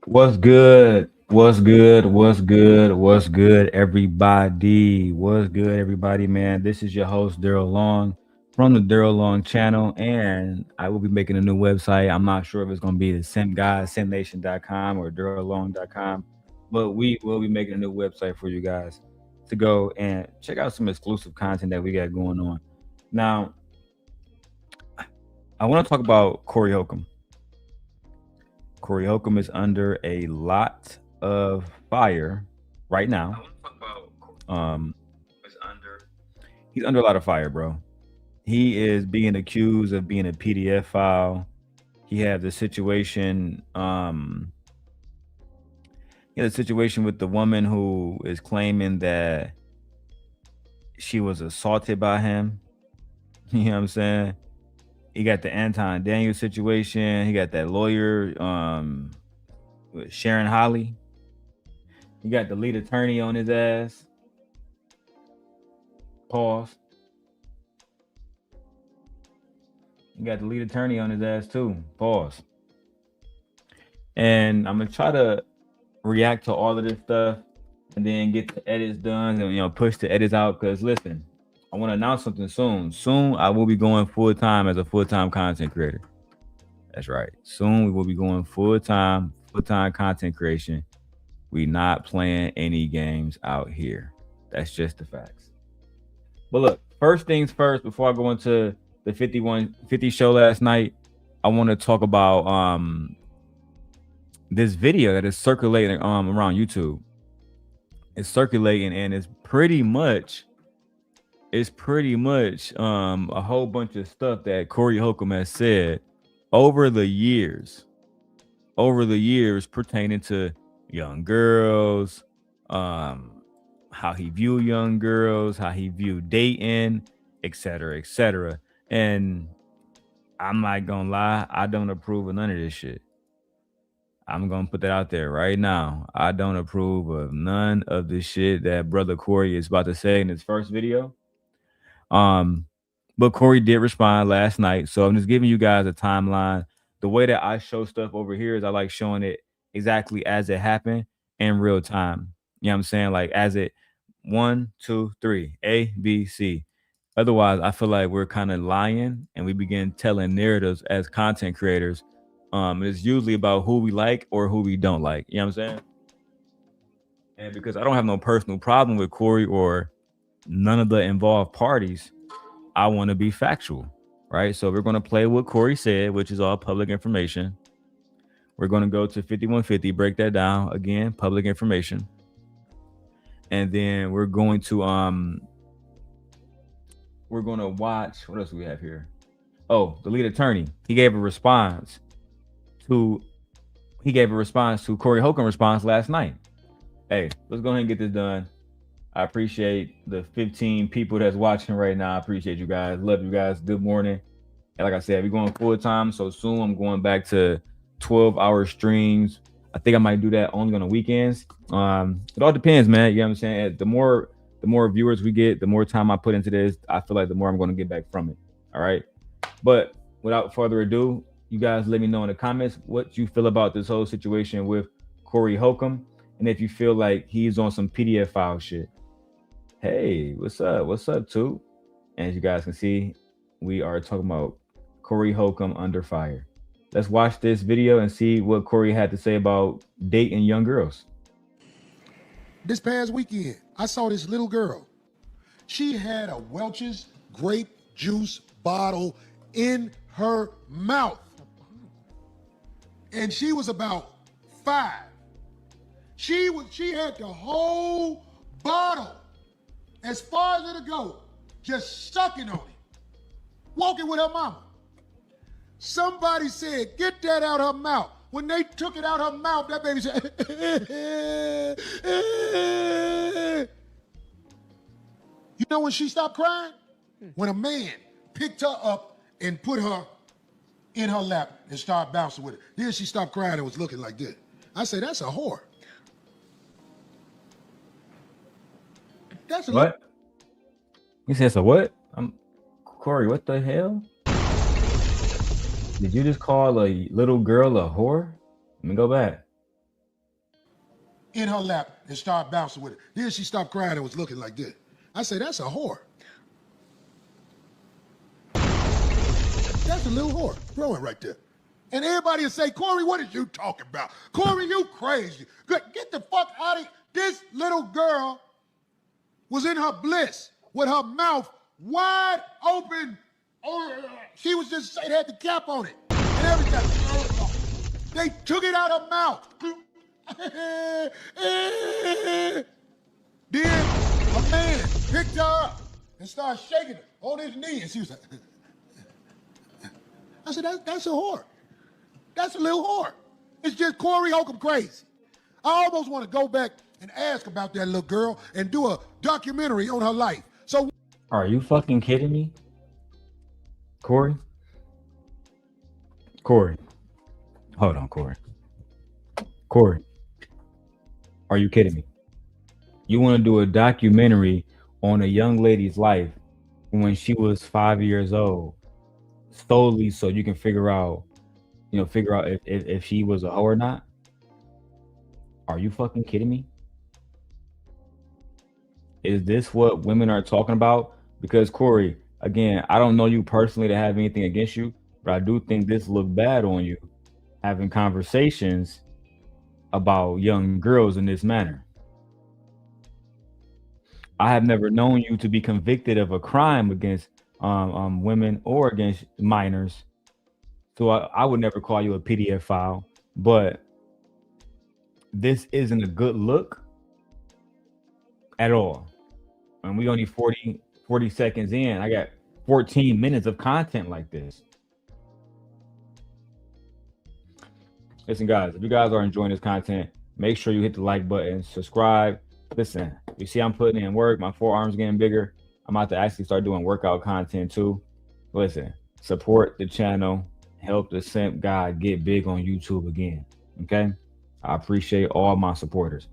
What's good? What's good? What's good? What's good, everybody? What's good, everybody, man? This is your host, Darrel Long from the Darrel Long channel, and I will be making a new website. I'm not sure if it's going to be the Sim Guy, SimNation.com or DarrelLong.com, but we will be making a new website for you guys to go and check out some exclusive content that we got going on. Now, I want to talk about Corey Holcomb. Corey Holcomb is under a lot of fire right now. Um, he's under a lot of fire, bro. He is being accused of being a PDF file. He had the situation. He had a situation with the woman who is claiming that she was assaulted by him. You know what I'm saying? He got the Anton Daniels situation. He got that lawyer, with Sharon Holly. He got the lead attorney on his ass. Pause. He got the lead attorney on his ass too. Pause. And I'm gonna try to react to all of this stuff and then get the edits done and push the edits out. Cause listen, I want to announce something soon. Soon I will be going full time as a full time content creator. That's right. Soon we will be going full time content creation. We not playing any games out here. That's just the facts. But look, first things first, before I go into the 5150 show last night, I want to talk about this video that is circulating around YouTube. It's circulating and it's pretty much a whole bunch of stuff that Corey Holcomb has said over the years pertaining to young girls, how he viewed young girls, how he viewed dating, etc., etc. And I'm not gonna lie, I don't approve of none of this shit. I'm gonna put that out there right now. I don't approve of none of the shit that brother Corey is about to say in his first video. Um, but Corey did respond last night, so I'm just giving you guys a timeline. The way that I show stuff over here is I like showing it exactly as it happened in real time. You know what I'm saying? Like as it 1, 2, 3, A, B, C. Otherwise, I feel like we're kind of lying and we begin telling narratives as content creators. It's usually about who we like or who we don't like. You know what I'm saying? And because I don't have no personal problem with Corey or none of the involved parties, I want to be factual, right? So we're going to play what Corey said, which is all public information. We're going to go to 5150, break that down again, public information. And then we're going to watch, what else do we have here? Oh, the lead attorney. He gave a response to Corey Holcomb response last night. Hey, let's go ahead and get this done. I appreciate the 15 people that's watching right now. I appreciate you guys. Love you guys. Good morning. And like I said, we're going full time. So soon I'm going back to 12-hour streams. I think I might do that only on the weekends. It all depends, man. You know what I'm saying? The more viewers we get, the more time I put into this, I feel like the more I'm going to get back from it. All right. But without further ado, you guys let me know in the comments what you feel about this whole situation with Corey Holcomb. And if you feel like he's on some PDF file shit. Hey, what's up? What's up, too? And as you guys can see, we are talking about Corey Holcomb under fire. Let's watch this video and see what Corey had to say about dating young girls. This past weekend, I saw this little girl. She had a Welch's grape juice bottle in her mouth. And she was about 5. She had the whole bottle, as far as it'll go, just sucking on it, walking with her mama. Somebody said, get that out her mouth. When they took it out her mouth, that baby said, You know when she stopped crying? When a man picked her up and put her in her lap and started bouncing with it. Then she stopped crying and was looking like this. I said, that's a whore. That's a What? He says a what? Corey, what the hell? Did you just call a little girl a whore? Let me go back. in her lap and started bouncing with it. Then she stopped crying and was looking like this. I say, that's a whore. That's a little whore growing right there. And everybody will say, Corey, what are you talking about? Corey, you crazy. Get the fuck out of here. This little girl was in her bliss with her mouth wide open. She was just, it had the cap on it. And everything. They took it out of her mouth. Then a man picked her up and started shaking her on his knee. And she was like, I said, that's a whore. That's a little whore. It's just Corey Holcomb crazy. I almost want to go back and ask about that little girl and do a documentary on her life. So, are you fucking kidding me? Corey? Corey. Hold on, Corey. Corey. Are you kidding me? You want to do a documentary on a young lady's life when she was 5 years old, solely so you can figure out if she was a hoe or not? Are you fucking kidding me? Is this what women are talking about? Because Corey, again, I don't know you personally to have anything against you, but I do think this looked bad on you, having conversations about young girls in this manner. I have never known you to be convicted of a crime against women or against minors. So I would never call you a PDF file, but this isn't a good look at all. And we only 40 seconds in. I got 14 minutes of content like this. Listen, guys, if you guys are enjoying this content, make sure you hit the like button, subscribe. Listen, you see I'm putting in work. My forearms getting bigger. I'm about to actually start doing workout content too. Listen, support the channel. Help the simp guy get big on YouTube again. Okay? I appreciate all my supporters.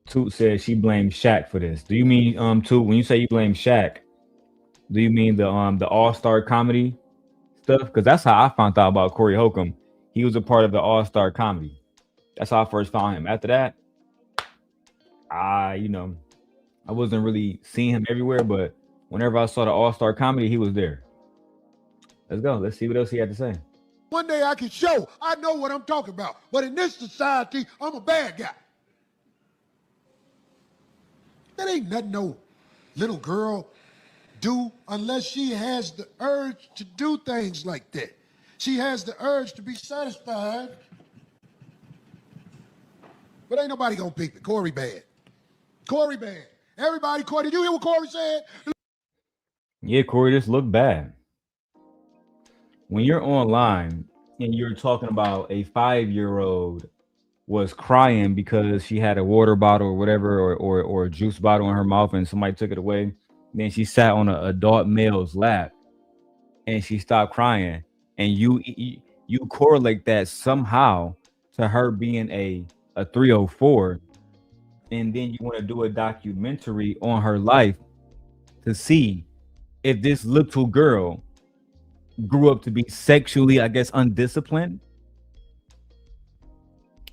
Toot says she blamed Shaq for this. Do you mean Toot, when you say you blame Shaq, do you mean the All-Star comedy stuff? Because that's how I found out about Corey Holcomb. He was a part of the All-Star comedy. That's how I first found him. After that, I wasn't really seeing him everywhere, but whenever I saw the All-Star comedy, he was there. Let's go. Let's see what else he had to say. One day I can show I know what I'm talking about. But in this society, I'm a bad guy. That ain't nothing no little girl do unless she has the urge to do things like that. She has the urge to be satisfied. But ain't nobody gonna peep it. Corey bad. Corey bad. Everybody, Corey, did you hear what Corey said? Yeah, Corey, this looked bad. When you're online and you're talking about a 5-year-old was crying because she had a water bottle or whatever, or a juice bottle in her mouth and somebody took it away. Then she sat on an adult male's lap and she stopped crying. And you correlate that somehow to her being a 304. And then you want to do a documentary on her life to see if this little girl grew up to be sexually, I guess, undisciplined.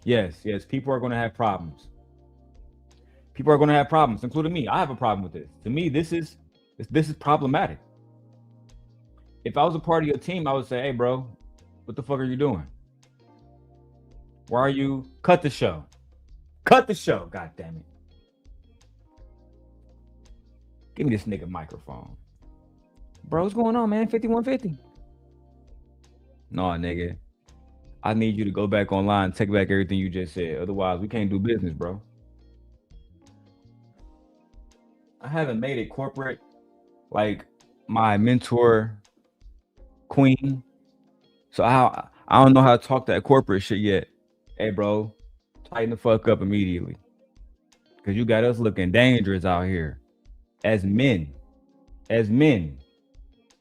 Yes, people are going to have problems. People are going to have problems, including me. I have a problem with this. To me, this is problematic. If I was a part of your team, I would say, hey, bro, what the fuck are you doing? Why are you... Cut the show. Cut the show, god damn it. Give me this nigga microphone. Bro, what's going on, man? 5150. No, nigga. I need you to go back online and take back everything you just said. Otherwise, we can't do business, bro. I haven't made it corporate like my mentor, Queen. So I don't know how to talk that corporate shit yet. Hey, bro, tighten the fuck up immediately. Because you got us looking dangerous out here. As men. As men.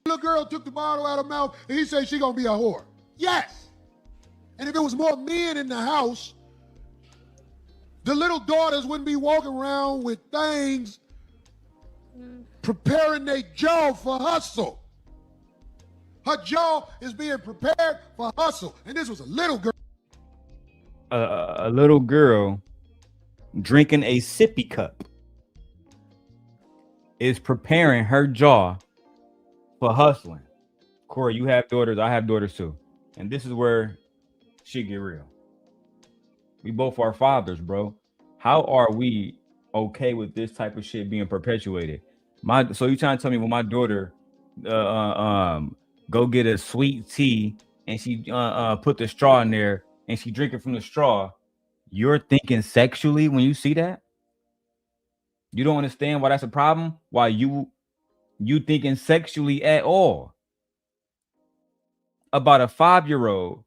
Little girl took the bottle out of her mouth and he said she gonna be a whore. Yes. And if it was more men in the house, the little daughters wouldn't be walking around with things preparing their jaw for hustle. Her jaw is being prepared for hustle. And this was a little girl. a little girl drinking a sippy cup is preparing her jaw for hustling. Corey, you have daughters. I have daughters too. And this is where shit get real. We both are fathers, bro. How are we okay with this type of shit being perpetuated? So you trying to tell me when my daughter uh, uh, um go get a sweet tea and she put the straw in there and she drink it from the straw, you're thinking sexually when you see that? You don't understand why that's a problem? Why you thinking sexually at all about a 5-year-old?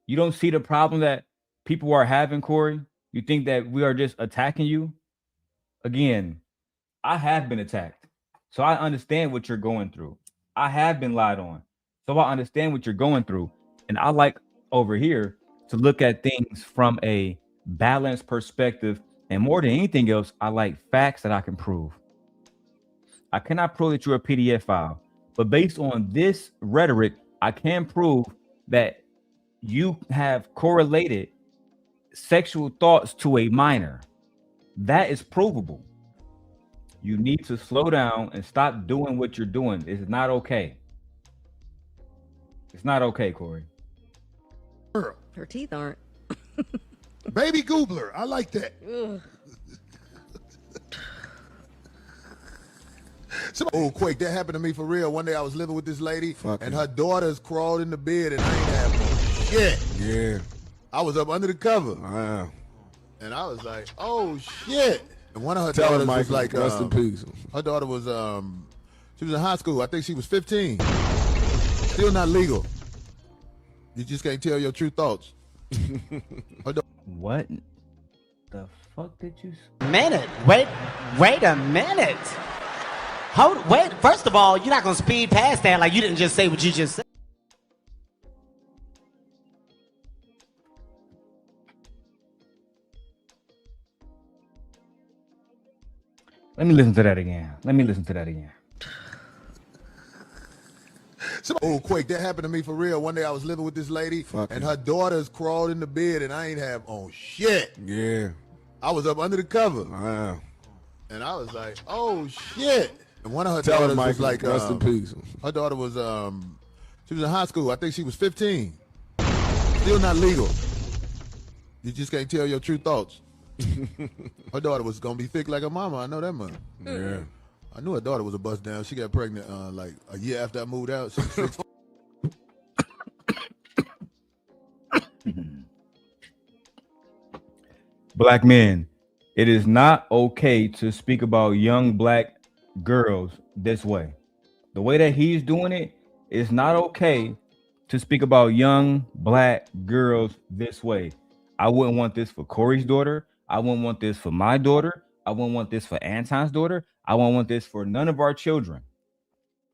You don't see the problem that people are having, Corey? You think that we are just attacking you? Again, I have been attacked. So I understand what you're going through. I have been lied on. So I understand what you're going through. And I like over here to look at things from a balanced perspective. And more than anything else, I like facts that I can prove. I cannot prove that you're a PDF file, but based on this rhetoric, I can prove that you have correlated sexual thoughts to a minor. That is provable. You need to slow down and stop doing what you're doing. It's not okay. It's not okay, Corey. Her teeth aren't. Baby Goobler. I like that. Oh, Quake, that happened to me for real. One day I was living with this lady, and her daughters crawled in the bed, and I ain't have no shit. Yeah. I was up under the cover. Wow. And I was like, oh, shit. And one of her Tell daughters Michael, was like, rest in peace. her daughter was, she was in high school. I think she was 15. Still not legal. You just can't tell your true thoughts. What the fuck did you say? Minute. Wait a minute. Wait, first of all, you're not gonna speed past that like you didn't just say what you just said. Let me listen to that again. Oh, Quake, that happened to me for real. One day I was living with this lady, and her daughters crawled in the bed, and I ain't have on shit. Yeah. I was up under the cover. Wow. And I was like, oh, shit. And one of her Tell daughters Michael, was like, rest in peace. her daughter was, she was in high school. I think she was 15. Still not legal. You just can't tell your true thoughts. Her daughter was going to be thick like her mama. I know that much. Yeah. I knew her daughter was a bust down. She got pregnant like a year after I moved out. She was 16. Black men, it is not okay to speak about young black girls this way. The way that he's doing it is not okay to speak about young black girls this way. I wouldn't want this for Corey's daughter. I wouldn't want this for my daughter. I wouldn't want this for Anton's daughter. I wouldn't want this for none of our children.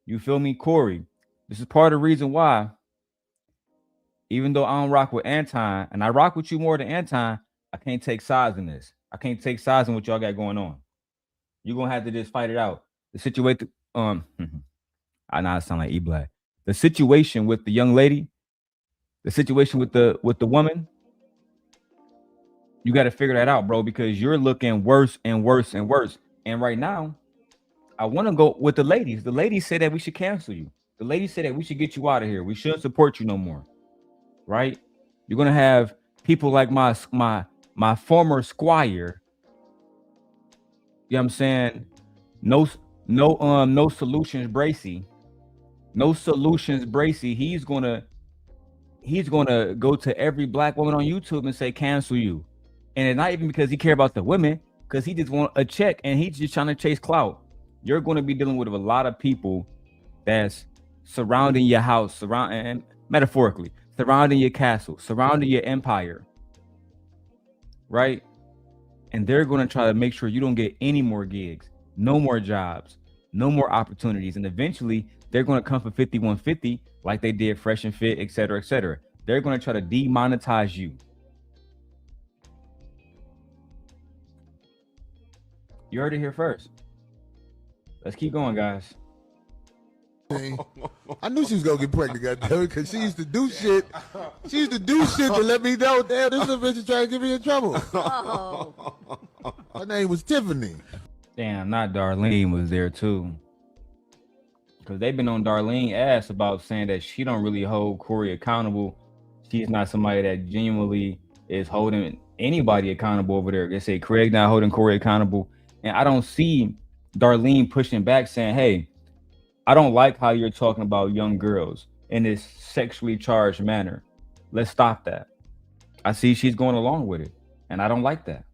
You feel me, Corey? This is part of the reason why, even though I don't rock with Anton, and I rock with you more than Anton, I can't take sides in this. I can't take sides in what y'all got going on. You're gonna have to just fight it out. The situation, I know I sound like E-Black. The situation with the young lady, the situation with the woman, you got to figure that out, bro, because you're looking worse and worse and worse. And right now, I want to go with the ladies. The ladies say that we should cancel you. The ladies say that we should get you out of here. We shouldn't support you no more. Right? You're gonna have people like my former squire. You know what I'm saying? No solutions, Bracy. No solutions, Bracy. He's gonna go to every black woman on YouTube and say cancel you. And it's not even because he care about the women, because he just want a check and he's just trying to chase clout. You're going to be dealing with a lot of people that's surrounding your house, and metaphorically, surrounding your castle, surrounding your empire, right? And they're going to try to make sure you don't get any more gigs, no more jobs, no more opportunities. And eventually they're going to come for 5150 like they did Fresh and Fit, et cetera, et cetera. They're going to try to demonetize you. You heard it here first. Let's keep going, guys. I knew she was gonna get pregnant, goddamn, because she used to do shit. She used to do shit to let me know, damn, this little bitch is trying to get me in trouble. Oh. Her name was Tiffany. Damn, not Darlene was there too. Because they've been on Darlene ass about saying that she don't really hold Corey accountable. She's not somebody that genuinely is holding anybody accountable over there. They say Craig not holding Corey accountable. And I don't see Darlene pushing back saying, hey, I don't like how you're talking about young girls in this sexually charged manner. Let's stop that. I see she's going along with it, and I don't like that.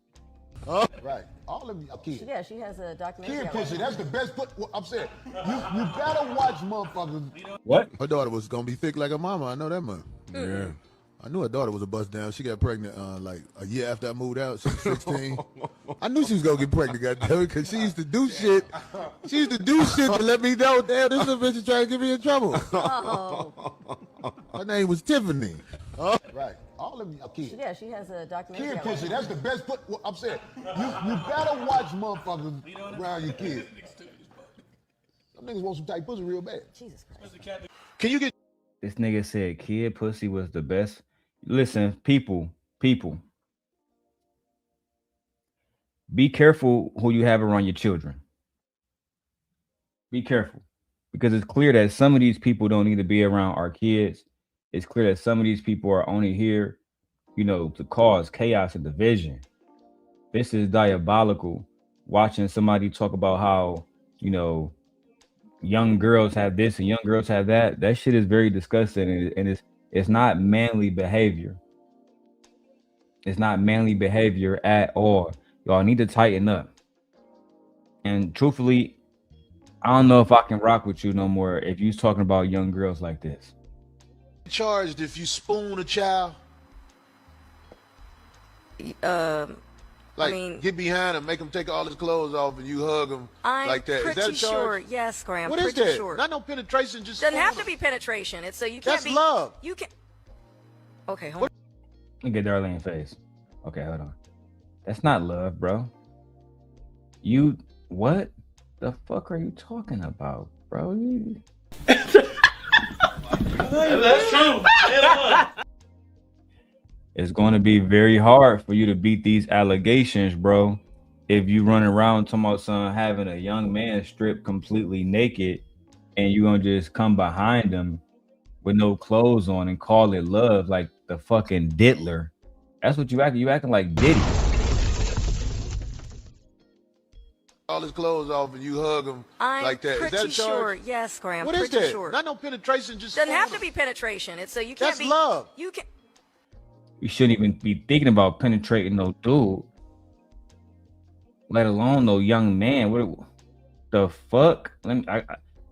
Right. All of you are kids. Yeah, she has a documentary. Kid pussy, that's the best. I'm saying, you gotta watch motherfuckers. What? Her daughter was gonna be thick like her mama. I know that much. Yeah. I knew her daughter was a bust down. She got pregnant like a year after I moved out. She was 16. I knew she was gonna get pregnant, goddamn, because she used to do shit. She used to do shit to let me know, damn, this little bitch is trying to get me in trouble. Oh. Her name was Tiffany. Right. All of you are kids. Yeah, she has a documentary. Kid pussy, that's the best. I'm saying, you gotta watch motherfuckers around your kids. Some niggas want some tight pussy real bad. Jesus Christ. Can you get This nigga said kid pussy was the best. Listen, people, be careful who you have around your children. Be careful, because it's clear that some of these people don't need to be around our kids. It's clear that some of these people are only here, to cause chaos and division. This is diabolical. Watching somebody talk about how, young girls have this and young girls have that. That shit is very disgusting, and it's not manly behavior. It's not manly behavior at all. Y'all need to tighten up. And truthfully, I don't know if I can rock with you no more if you're talking about young girls like this. charged if you spoon a child? I mean, get behind him, make him take all his clothes off, and you hug him like that. I'm Is that a pretty charge? sure. Yes, Graham. What is pretty that? Sure. Not no penetration. Just Doesn't have spoon to be penetration. It's so you can't That's be. love. You can. Okay, hold on. Look at Darlene face. Okay, hold on. That's not love, bro. You what the fuck are you talking about, bro? That's true. It's going to be very hard for you to beat these allegations, bro. If you run around talking about son having a young man stripped completely naked, and you gonna just come behind him with no clothes on and call it love like the fucking diddler. That's what you acting. You acting like Diddy. all his clothes off, and you hug him like that. Is that a Pretty charge? sure. Yes, Graham. What is pretty that? Sure. Not no penetration. Just Doesn't spoon have to him. be penetration. It's so you can't That's be. love. You can. You shouldn't even be thinking about penetrating no dude, let alone no young man. What the fuck?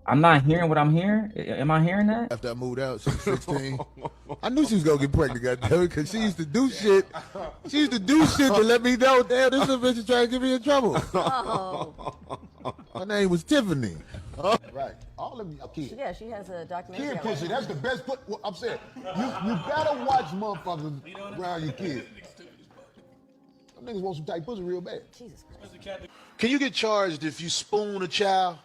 I'm not hearing what I'm hearing. Am I hearing that? After I moved out, she was 16. I knew she was gonna get pregnant, goddamn, because she used to do shit. She used to do shit to let me know, damn, this little bitch is trying to get me in trouble. Oh. Her name was Tiffany. Right. All of you are kids. Yeah, she has a documentary. Kid pussy, that's the best. I'm saying, you gotta watch motherfuckers around your kids. Some niggas want some tight pussy real bad. Jesus Christ. Can you get charged if you spoon a child?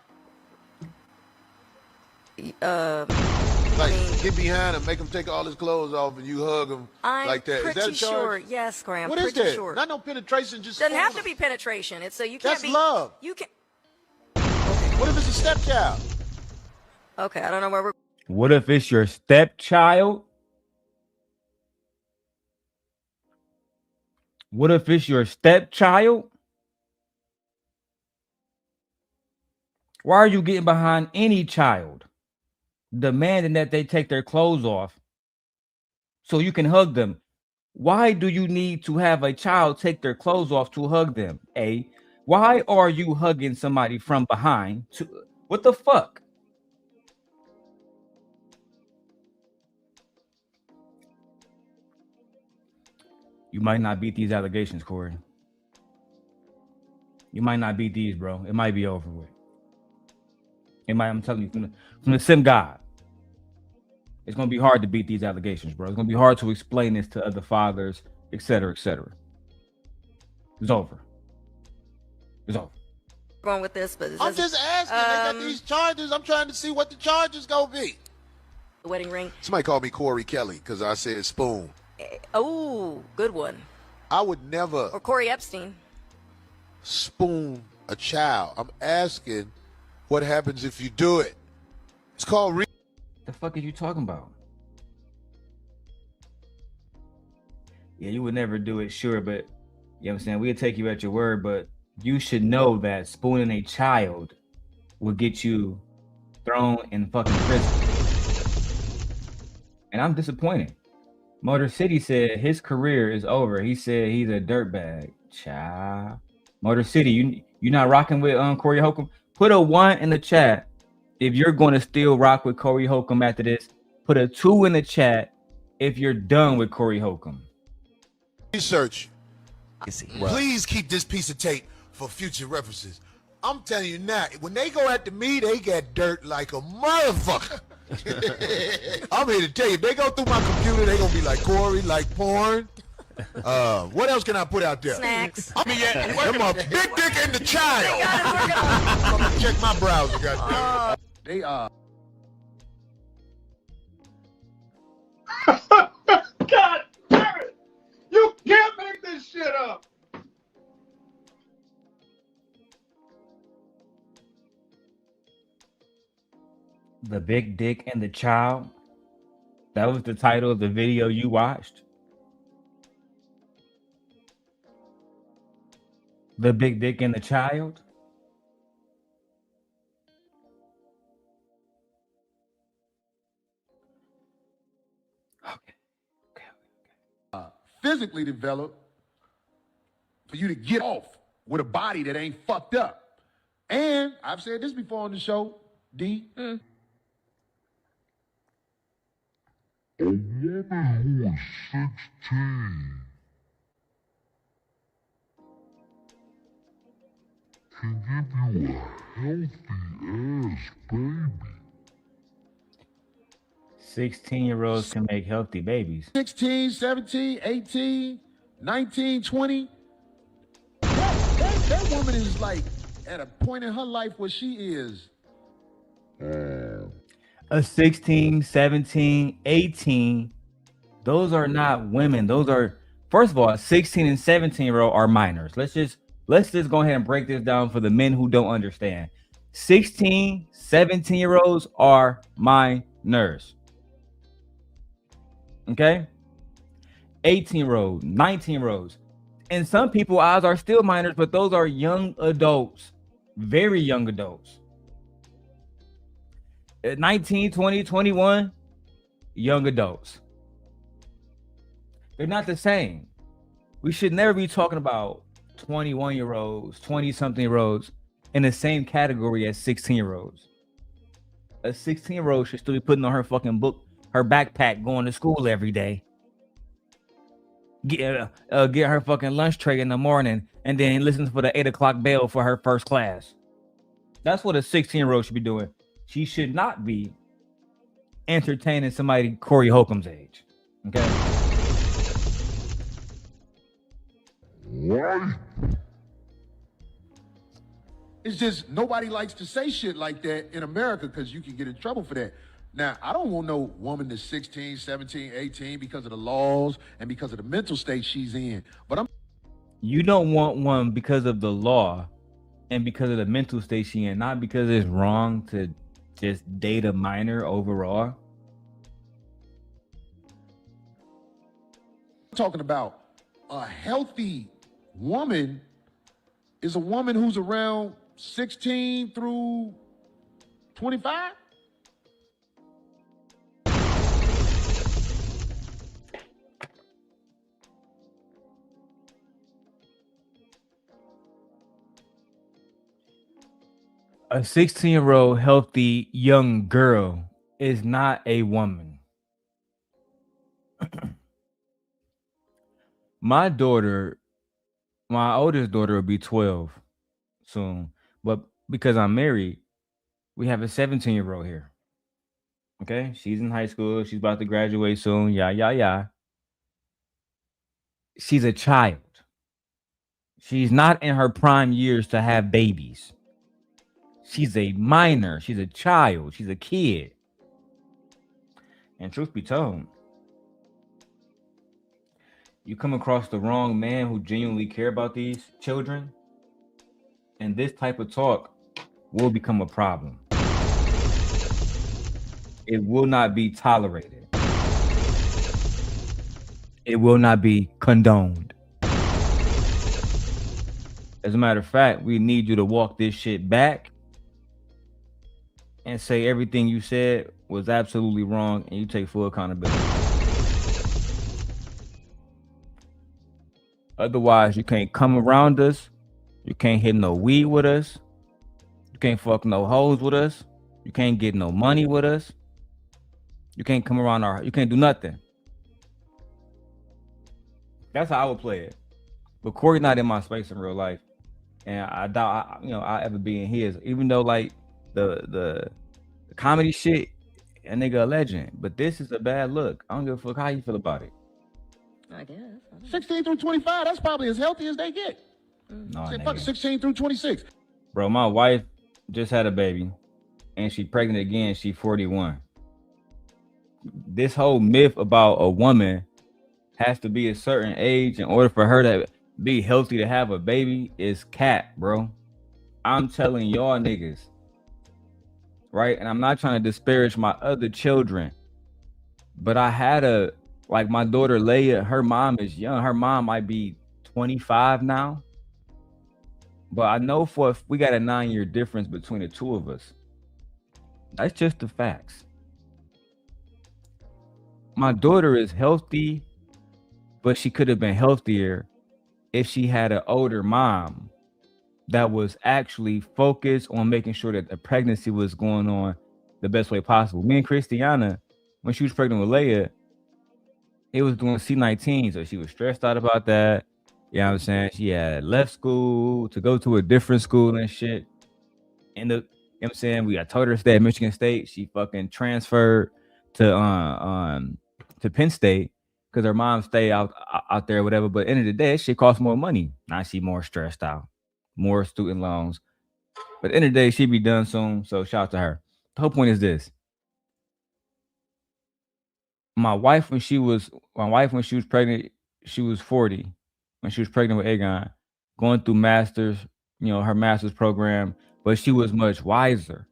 Get behind him, make him take all his clothes off, and you hug him like that. Is that a Pretty charge? sure. Yes, Graham. What is pretty that? Sure. Not no penetration. Just Doesn't spoon have him. to be penetration. It's so you can't That's be. love. You can. What if it's a stepchild? Okay, I don't know where we're. What if it's your stepchild? What if it's your stepchild? Why are you getting behind any child, demanding that they take their clothes off so you can hug them? Why do you need to have a child take their clothes off to hug them? A. Why are you hugging somebody from behind? What the fuck? You might not beat these allegations, Corey. You might not beat these, bro. It might be over with. It might, I'm telling you, from the sim god. It's gonna be hard to beat these allegations, bro. It's gonna be hard to explain this to other fathers, etc., etc. It's over. It's over. going with this, but I'm just asking. They got these charges. I'm trying to see what the charges gonna be. the wedding ring. Somebody called me Corey Kelly because I said spoon. Oh, good one. I would never Or Corey Epstein. spoon a child. I'm asking what happens if you do it. It's called The fuck are you talking about? Yeah, you would never do it, sure, but you know what I'm saying? We'll take you at your word, but you should know that spooning a child will get you thrown in fucking prison. And I'm disappointed. Motor City said his career is over. He said he's a dirtbag. Child. Motor City, you not rocking with Corey Holcomb? Put a 1 in the chat if you're going to still rock with Corey Holcomb after this. Put a 2 in the chat if you're done with Corey Holcomb. research. Please keep this piece of tape for future references. I'm telling you now, when they go after me, they get dirt like a motherfucker. I'm here to tell you, if they go through my computer, they gonna be like Corey, like porn. What else can I put out there? Snacks. I mean, yeah, them a big dick and the child. I'm gonna check my browser, goddamn. They God damn it! You can't make this shit up. The Big Dick and the Child. That was the title of the video you watched. The Big Dick and the Child. Physically developed for you to get off with a body that ain't fucked up. And I've said this before on the show, D. A woman who is 16 can give you a healthy ass baby. 16-year-olds can make healthy babies. 16, 17, 18, 19, 20. That woman is like at a point in her life where she is. A 16, 17, 18, those are not women. Those are, first of all, 16 and 17-year-old are minors. Let's just go ahead and break this down for the men who don't understand. 16, 17-year-olds are minors. Okay? 18-year-olds, 19-year-olds. And some people's eyes are still minors, but those are young adults. Very young adults. At 19, 20, 21, young adults. They're not the same. We should never be talking about 21-year-olds, 20-something-year-olds in the same category as 16-year-olds. A 16-year-old should still be putting on her fucking book, her backpack, going to school every day. Get her fucking lunch tray in the morning and then listen for the 8 o'clock bell for her first class. That's what a 16-year-old should be doing. She should not be entertaining somebody Corey Holcomb's age. Okay. Why? It's just nobody likes to say shit like that in America because you can get in trouble for that. Now, I don't want no woman that's 16, 17, 18 because of the laws and because of the mental state she's in. But You don't want one because of the law and because of the mental state she's in, not because it's wrong to just date a minor overall. I'm talking about a healthy woman is a woman who's around 16 through 25. A 16-year-old healthy young girl is not a woman. My oldest daughter will be 12 soon, but because I'm married, we have a 17-year-old here. Okay, she's in high school. She's about to graduate soon. Yeah. She's a child. She's not in her prime years to have babies. She's a minor. She's a child. She's a kid. And truth be told, you come across the wrong man who genuinely care about these children, and this type of talk will become a problem. It will not be tolerated. It will not be condoned. As a matter of fact, we need you to walk this shit back and say everything you said was absolutely wrong, and you take full accountability. Otherwise, you can't come around us. You can't hit no weed with us. You can't fuck no hoes with us. You can't get no money with us. You can't come around you can't do nothing. That's how I would play it. But Corey's not in my space in real life. And I doubt I ever be in his. Even though like the comedy shit, a nigga a legend. But this is a bad look. I don't give a fuck how you feel about it. I guess. 16 through 25, that's probably as healthy as they get. No, Say, fuck 16 through 26. Bro, my wife just had a baby and she pregnant again. She 41. This whole myth about a woman has to be a certain age in order for her to be healthy to have a baby is cap, bro. I'm telling y'all niggas, right? And I'm not trying to disparage my other children, but I had like my daughter Leia, her mom is young. Her mom might be 25 now. But I know we got a 9-year difference between the two of us. That's just the facts. My daughter is healthy, but she could have been healthier if she had an older mom that was actually focused on making sure that the pregnancy was going on the best way possible. Me and Christiana, when she was pregnant with Leia, it was doing C19, so she was stressed out about that. You know what I'm saying? She had left school to go to a different school and shit. And you know what I'm saying? I told her to stay at Michigan State. She fucking transferred to Penn State because her mom stayed out there or whatever. But at the end of the day, that shit costs more money. Now she more stressed out, more student loans. But at the end of the day, she be done soon. So shout out to her. The whole point is this. My wife, when she was pregnant, she was 40. When she was pregnant with Aegon, going through her master's program, but she was much wiser.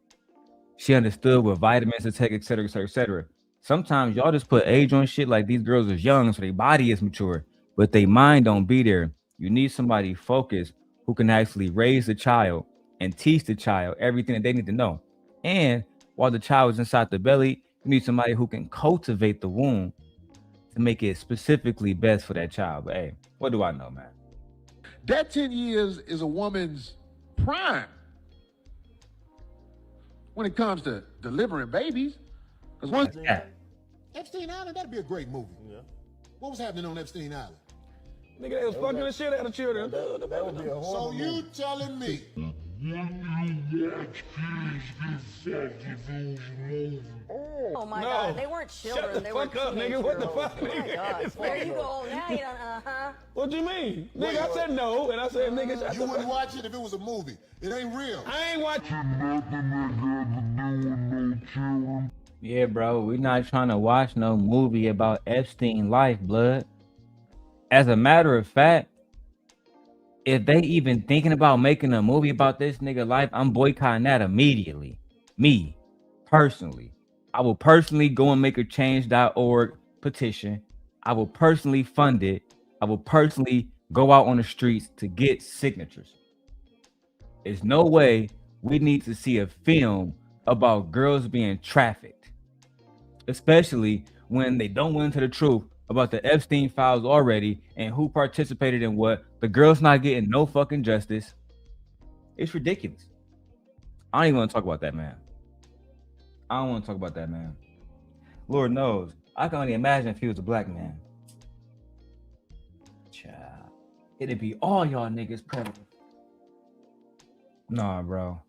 She understood what vitamins to take, et cetera, et cetera, et cetera. Sometimes y'all just put age on shit like these girls is young, so their body is mature, but their mind don't be there. You need somebody focused who can actually raise the child and teach the child everything that they need to know. And while the child is inside the belly, you need somebody who can cultivate the womb to make it specifically best for that child. But hey, what do I know, man? That 10 years is a woman's prime when it comes to delivering babies. Because once Epstein Island, that'd be a great movie. Yeah. What was happening on Epstein Island? Nigga, they was fucking the shit out of children. So you telling me? Oh my No. God, they weren't children. Shut the they fuck were up, nigga. What the girls. fuck, Oh my nigga? God. There you go. Now you don't. What you mean? Nigga, I said no, and I said, nigga, shut You the wouldn't fuck up. watch it if it was a movie. It ain't real. I ain't watching. Yeah, bro, we're not trying to watch no movie about Epstein life, blood. As a matter of fact, if they even thinking about making a movie about this nigga life, I'm boycotting that immediately. Me, personally. I will personally go and make a change.org petition. I will personally fund it. I will personally go out on the streets to get signatures. There's no way we need to see a film about girls being trafficked, especially when they don't went into the truth about the Epstein files already and who participated in what. The girl's not getting no fucking justice. It's ridiculous. I don't even want to talk about that, man. I don't want to talk about that, man. Lord knows, I can only imagine if he was a black man. Child, it'd be all y'all niggas predators. Nah, bro.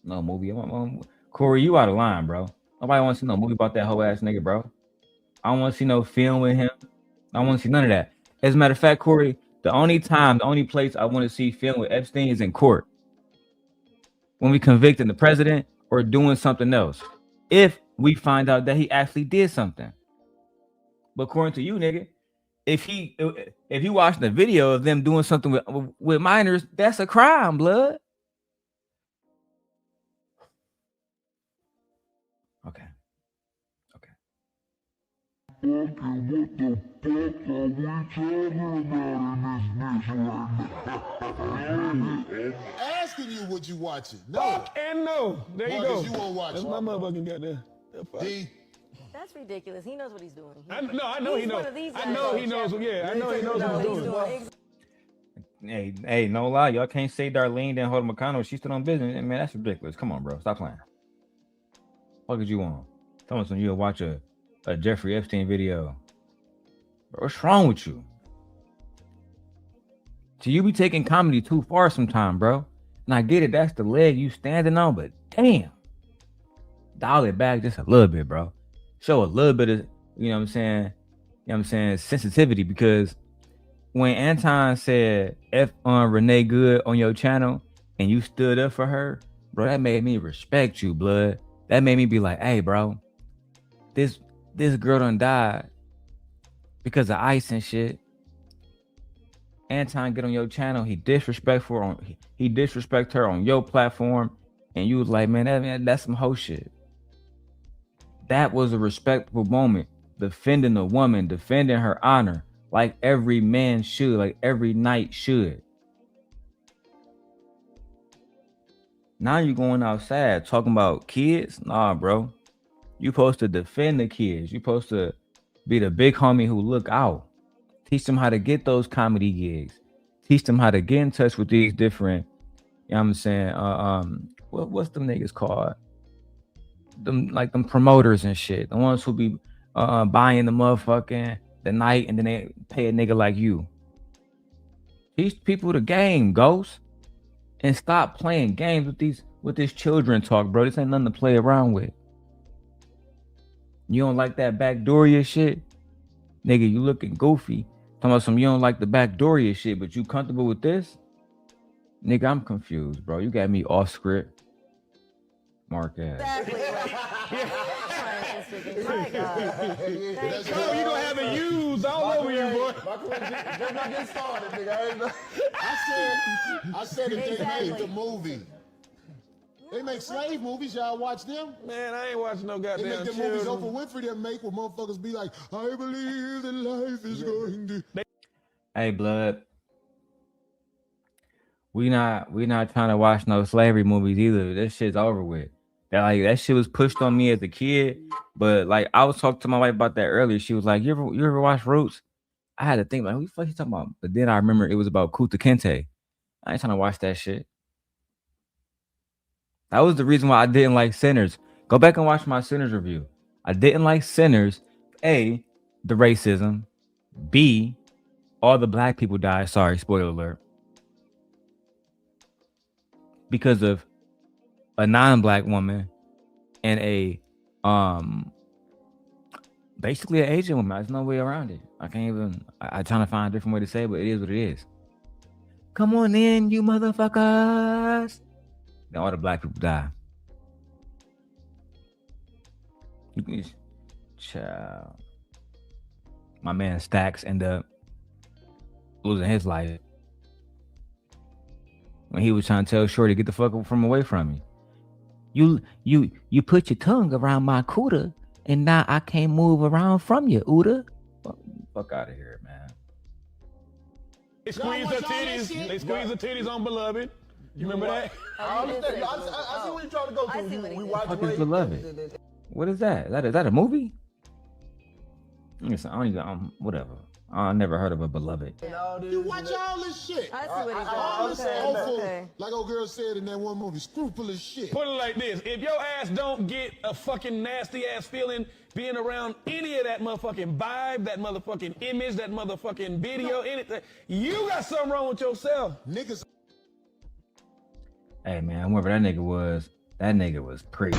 No movie. Corey, you out of line, bro. Nobody wants to see no movie about that whole ass nigga, bro. I don't want to see no film with him. I don't want to see none of that. As a matter of fact, Corey, the only place I want to see film with Epstein is in court. when we convicting the president or doing something else. If we find out that he actually did something. But according to you, nigga, if you watching the video of them doing something with minors, that's a crime, blood. Okay. What the fuck are we talking about in this bitch right now? Asking you what you watching. No. Fuck and no. There you Marcus, go. you won't watch That's it. my motherfucking goddamn. D. That's ridiculous. He knows what he's doing. I know he He's knows. one of these I guys know on he knows. Jeopardy. Yeah, I know he knows what he's doing. Hey, no lie, y'all can't say Darlene didn't hold McConnell. She stood on business. Man, that's ridiculous. Come on, bro, stop playing. What did you want? Tell me you'll watch a Jeffrey Epstein video. Bro, what's wrong with you? So you be taking comedy too far sometime, bro. And I get it, that's the leg you standing on, but damn. Dial it back just a little bit, bro. Show a little bit of, you know what I'm saying, sensitivity, because when Anton said F on Renee Good on your channel and you stood up for her, bro, that made me respect you, blood. That made me be like, hey, bro, this girl done died because of ice and shit. Anton get on your channel, he disrespect her on your platform, and you was like, man, that's some hoe shit. That was a respectful moment, defending a woman, defending her honor, like every man should, like every knight should. Now you going outside talking about kids? Nah, bro. You supposed to defend the kids. You supposed to be the big homie who look out. Teach them how to get those comedy gigs. Teach them how to get in touch with these different, you know what I'm saying? What's them niggas called? Them promoters and shit. The ones who be buying the motherfucking the night and then they pay a nigga like you. Teach people the game, Ghost. And stop playing games with this children talk, bro. This ain't nothing to play around with. You don't like that backdooria shit? Nigga, you looking goofy. Talking about some you don't like the backdooria shit, but you comfortable with this? Nigga, I'm confused, bro. You got me off script. Mark ass. Exactly right. My God. Thank you. Oh, you gonna have it used all over you, boy. My career just not getting started, nigga. I said if they made the movie. They make slave movies, y'all watch them? Man, I ain't watching no They goddamn make the children. movies Oprah Winfrey that make where motherfuckers be like, I believe that life is going to. Hey, blood. We not trying to watch no slavery movies either. That shit's over with. That shit was pushed on me as a kid. But like I was talking to my wife about that earlier. She was like, You ever watch Roots? I had to think like, who the fuck you talking about? But then I remember it was about Kunta Kinte. I ain't trying to watch that shit. That was the reason why I didn't like Sinners. Go back and watch my Sinners review. I didn't like Sinners. A, the racism. B, all the black people died. Sorry, spoiler alert. Because of a non-black woman and a basically an Asian woman. There's no way around it. I can't even. I'm trying to find a different way to say it, but it is what it is. Come on in, you motherfuckers. Then all the black people die. Child. My man Stacks end up losing his life when he was trying to tell Shorty, get the fuck away from me. You put your tongue around my cooter, and now I can't move around from you, Uda. Fuck out of here, man. They squeeze the titties. They squeeze the titties on Beloved. You remember that? I understand. I see what you're trying to go I see to. what he We did. watch Fuck is Beloved? What is that? Is that a movie? Listen, I don't even, whatever. I never heard of a Beloved. You watch all this shit. I see what he's All doing. this Okay, awful, okay. like old girl said in that one movie, scrupulous shit. Put it like this. If your ass don't get a fucking nasty ass feeling being around any of that motherfucking vibe, that motherfucking image, that motherfucking video, anything, you got something wrong with yourself. Niggas. Hey man, whoever that nigga was pretty.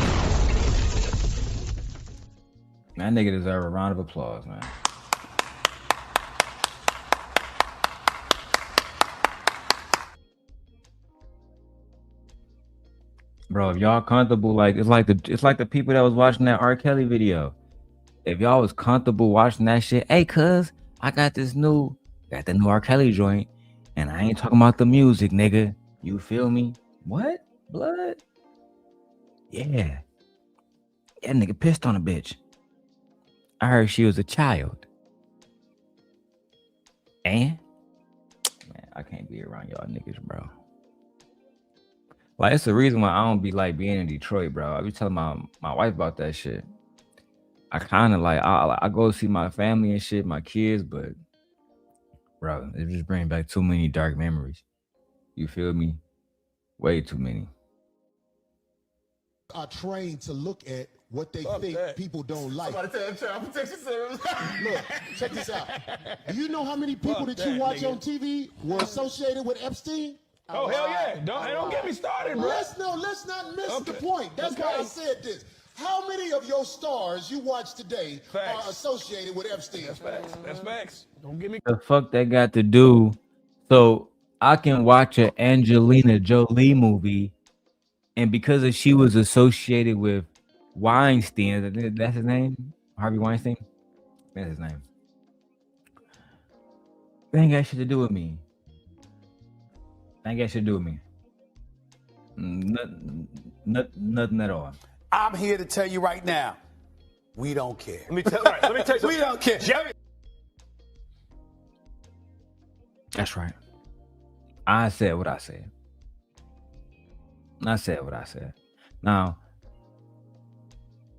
That nigga deserve a round of applause, man. Bro, if y'all comfortable, like it's like the people that was watching that R. Kelly video. If y'all was comfortable watching that shit, hey, cuz I got the new R. Kelly joint, and I ain't talking about the music, nigga. You feel me? What? Blood? Yeah. That nigga pissed on a bitch. I heard she was a child. And man, I can't be around y'all niggas, bro. Like, it's the reason why I don't be like being in Detroit, bro. I be telling my wife about that shit. I kind of like I go see my family and shit, my kids, but bro, it just brings back too many dark memories. You feel me? Way too many. Are trained to look at what they think people don't like. I'm about to tell you, child protection service. Look, check this out. Do you know how many people that you watch on TV were associated with Epstein? Oh, hell yeah. Don't get me started, bro. Let's not miss the point. That's why I said this. How many of your stars you watch today are associated with Epstein? That's facts. That's facts. Don't get me. The fuck that got to do? So I can watch an Angelina Jolie movie, and because she was associated with Weinstein, that's his name? Harvey Weinstein? That's his name. That ain't got shit to do with me. That ain't got shit to do with me. Nothing at all. I'm here to tell you right now, we don't care. Let me tell you. We don't care. That's right. I said what I said. I said what I said. Now,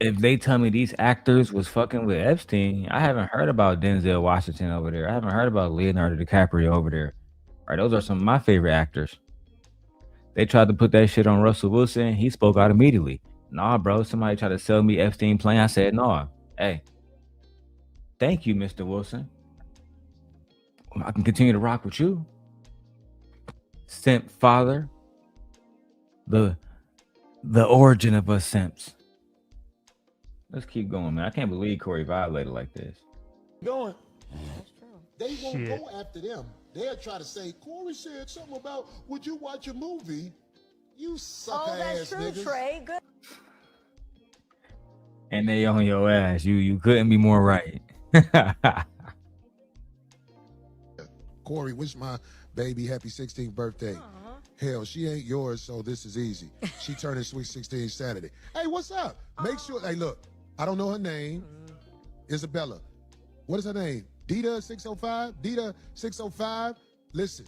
if they tell me these actors was fucking with Epstein, I haven't heard about Denzel Washington over there. I haven't heard about Leonardo DiCaprio over there. All right, those are some of my favorite actors. They tried to put that shit on Russell Wilson. He spoke out immediately. Nah, bro, somebody tried to sell me Epstein plane. I said, no. Hey, thank you, Mr. Wilson. I can continue to rock with you. Simp father. The origin of us simps. Let's keep going, man. I can't believe Corey violated like this. Going. They won't go after them. They'll try to say, Corey said something about, would you watch a movie? You sucker ass that's true, niggas. Trey. Good. And they on your ass. You couldn't be more right. Corey, wish my baby happy 16th birthday. Hell, she ain't yours, so this is easy. She turning sweet 16 Saturday. Hey, what's up? Make sure, hey, look, I don't know her name. Isabella. What is her name? Dita 605? Dita 605? Listen,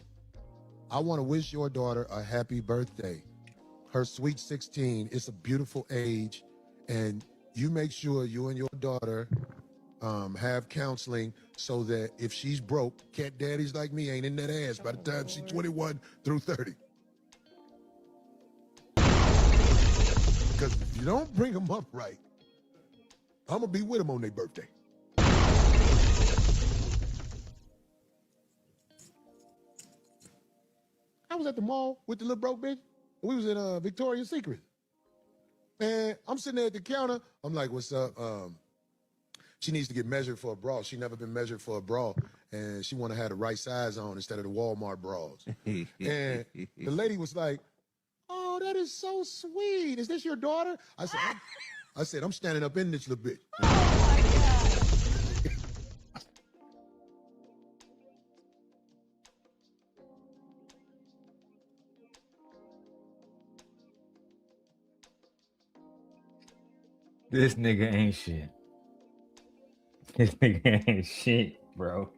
I want to wish your daughter a happy birthday. Her sweet 16. It's a beautiful age, and you make sure you and your daughter have counseling so that if she's broke, cat daddies like me ain't in that ass by the time she's 21 through 30. Because if you don't bring them up right, I'm going to be with them on their birthday. I was at the mall with the little broke bitch. We was in Victoria's Secret. And I'm sitting there at the counter. I'm like, what's up? She needs to get measured for a bra. She never been measured for a bra. And she want to have the right size on instead of the Walmart bras. And the lady was like, oh, that is so sweet. Is this your daughter? I said, I'm standing up in this little bitch. Oh my God. This nigga ain't shit. This nigga ain't shit, bro.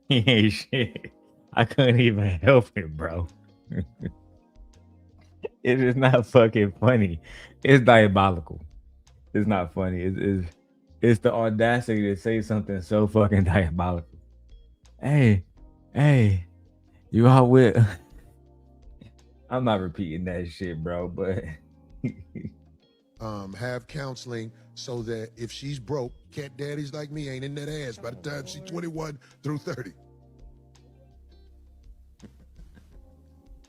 He ain't shit. I couldn't even help it, bro. It is not fucking funny. It's diabolical. It's not funny. It's the audacity to say something so fucking diabolical. Hey, you out with? I'm not repeating that shit, bro, but have counseling so that if she's broke, cat daddies like me ain't in that ass by the time she's 21 through 30.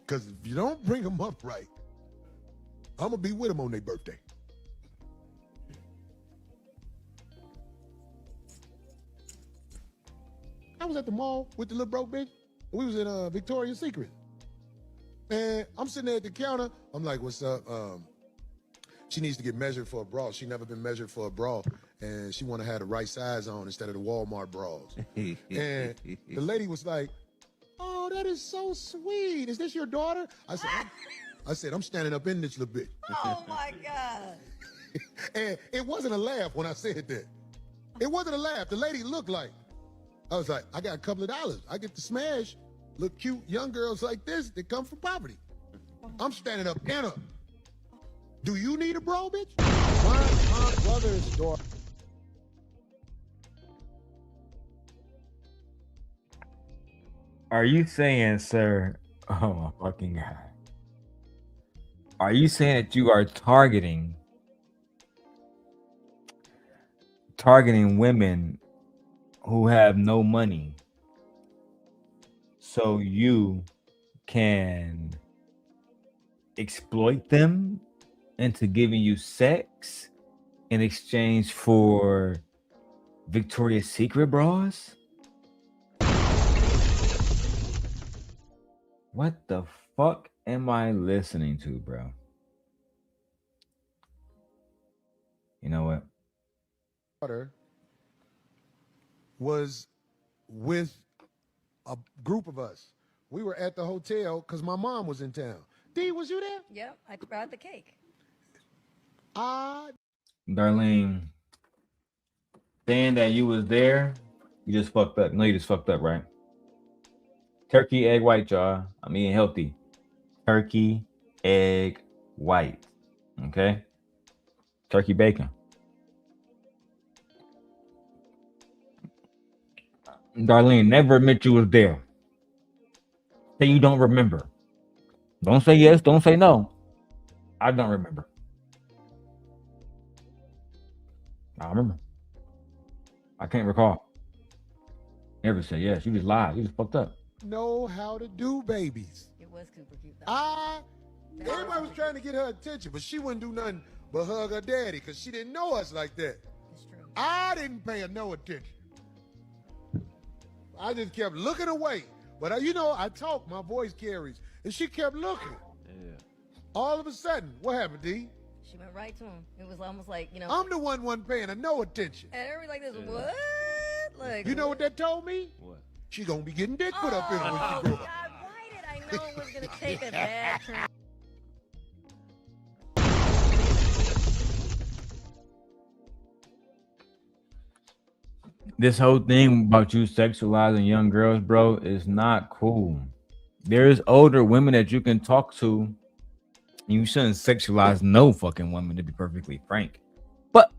Because if you don't bring them up right, I'm going to be with them on their birthday. I was at the mall with the little broke bitch. We was in Victoria's Secret. And I'm sitting there at the counter. I'm like, what's up? She needs to get measured for a bra. She never been measured for a bra. And she want to have the right size on instead of the Walmart bras. And the lady was like, oh, that is so sweet. Is this your daughter? I said, I'm standing up in this little bit. Oh my God. And it wasn't a laugh when I said that. It wasn't a laugh. The lady looked like, I was like, I got a couple of dollars. I get to smash look cute young girls like this that come from poverty. I'm standing up in her. Do you need a bra, bitch? My brother's daughter. Are you saying, sir? Oh my fucking God. Are you saying that you are targeting women who have no money so you can exploit them into giving you sex in exchange for Victoria's Secret bras? What the fuck am I listening to, bro? You know what? Daughter was with a group of us. We were at the hotel because my mom was in town. D, was you there? Yep, I brought the cake. Darlene, saying that you was there, you just fucked up. No, you just fucked up, right? Turkey, egg white, y'all. I'm eating healthy. Turkey, egg white. Okay? Turkey bacon. Darlene, never admit you was there. Say you don't remember. Don't say yes, don't say no. I don't remember. I remember. I can't recall. Never say yes. You just lied. You just fucked up. Know how to do babies. It was super cute though. Everybody was trying to get her attention, but she wouldn't do nothing but hug her daddy because she didn't know us like that. It's true. I didn't pay her no attention. I just kept looking away. But I talk, my voice carries. And she kept looking. Yeah. All of a sudden, what happened, D? She went right to him. It was almost like, I'm the one wasn't paying her no attention. and everybody like this, what? Like, You know what that told me? What? She gonna be getting dick put up in her when Oh, she grow God, up. why did I know it was going to take a bad turn? This whole thing about you sexualizing young girls, bro, is not cool. There's older women that you can talk to. You shouldn't sexualize no fucking woman, to be perfectly frank. But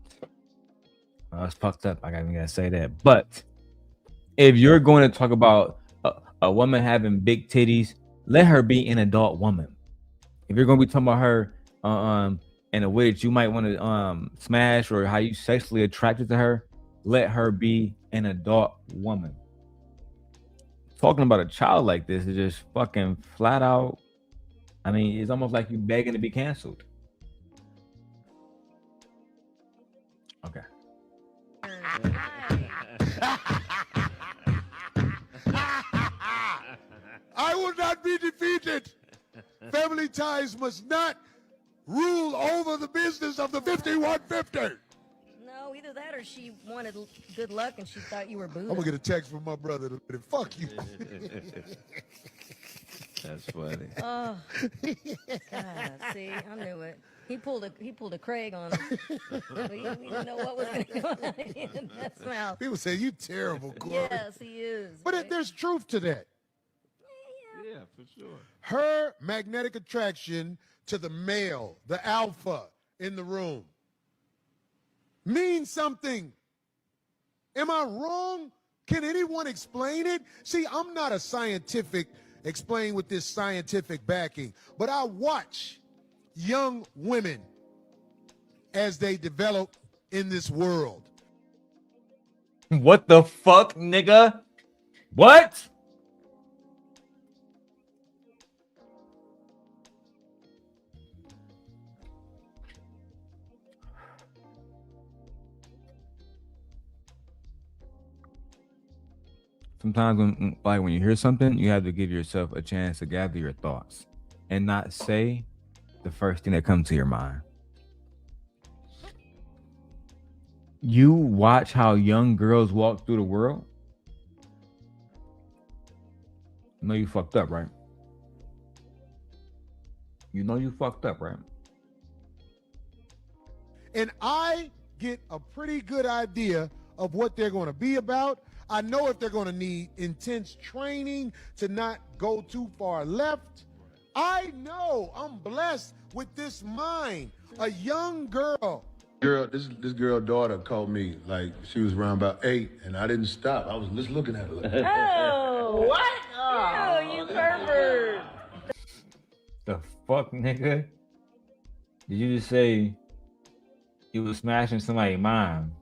it's fucked up. I gotta say that. But if you're going to talk about a woman having big titties, let her be an adult woman. If you're going to be talking about her in a way that you might want to smash or how you sexually attracted to her, let her be an adult woman. Talking about a child like this is just fucking flat out. I mean, it's almost like you begging to be canceled. Okay. I will not be defeated. Family ties must not rule over the business of the 5150. No, either that or she wanted good luck and she thought you were Buddha. I'm gonna get a text from my brother and fuck you. That's funny. Oh, God, see, I knew it. He pulled a Craig on him. But he didn't know what was going to come out in that mouth. People say you terrible, Corey. Yes, he is. But there's truth to that. Yeah, for sure. Her magnetic attraction to the male, the alpha in the room, means something. Am I wrong? Can anyone explain it? See, I'm not a scientific explain with this scientific backing, but I watch young women as they develop in this world. What the fuck, nigga? What? Sometimes when you hear something, you have to give yourself a chance to gather your thoughts. and not say the first thing that comes to your mind. You watch how young girls walk through the world. You know you fucked up, right? You know you fucked up, right? And I get a pretty good idea of what they're going to be about. I know if they're going to need intense training to not go too far left. I know I'm blessed with this mind. A young girl. This girl daughter called me like she was around about 8, and I didn't stop. I was just looking at her. Like, Oh, what? Oh, you pervert. The fuck, nigga? Did you just say you was smashing somebody's mom?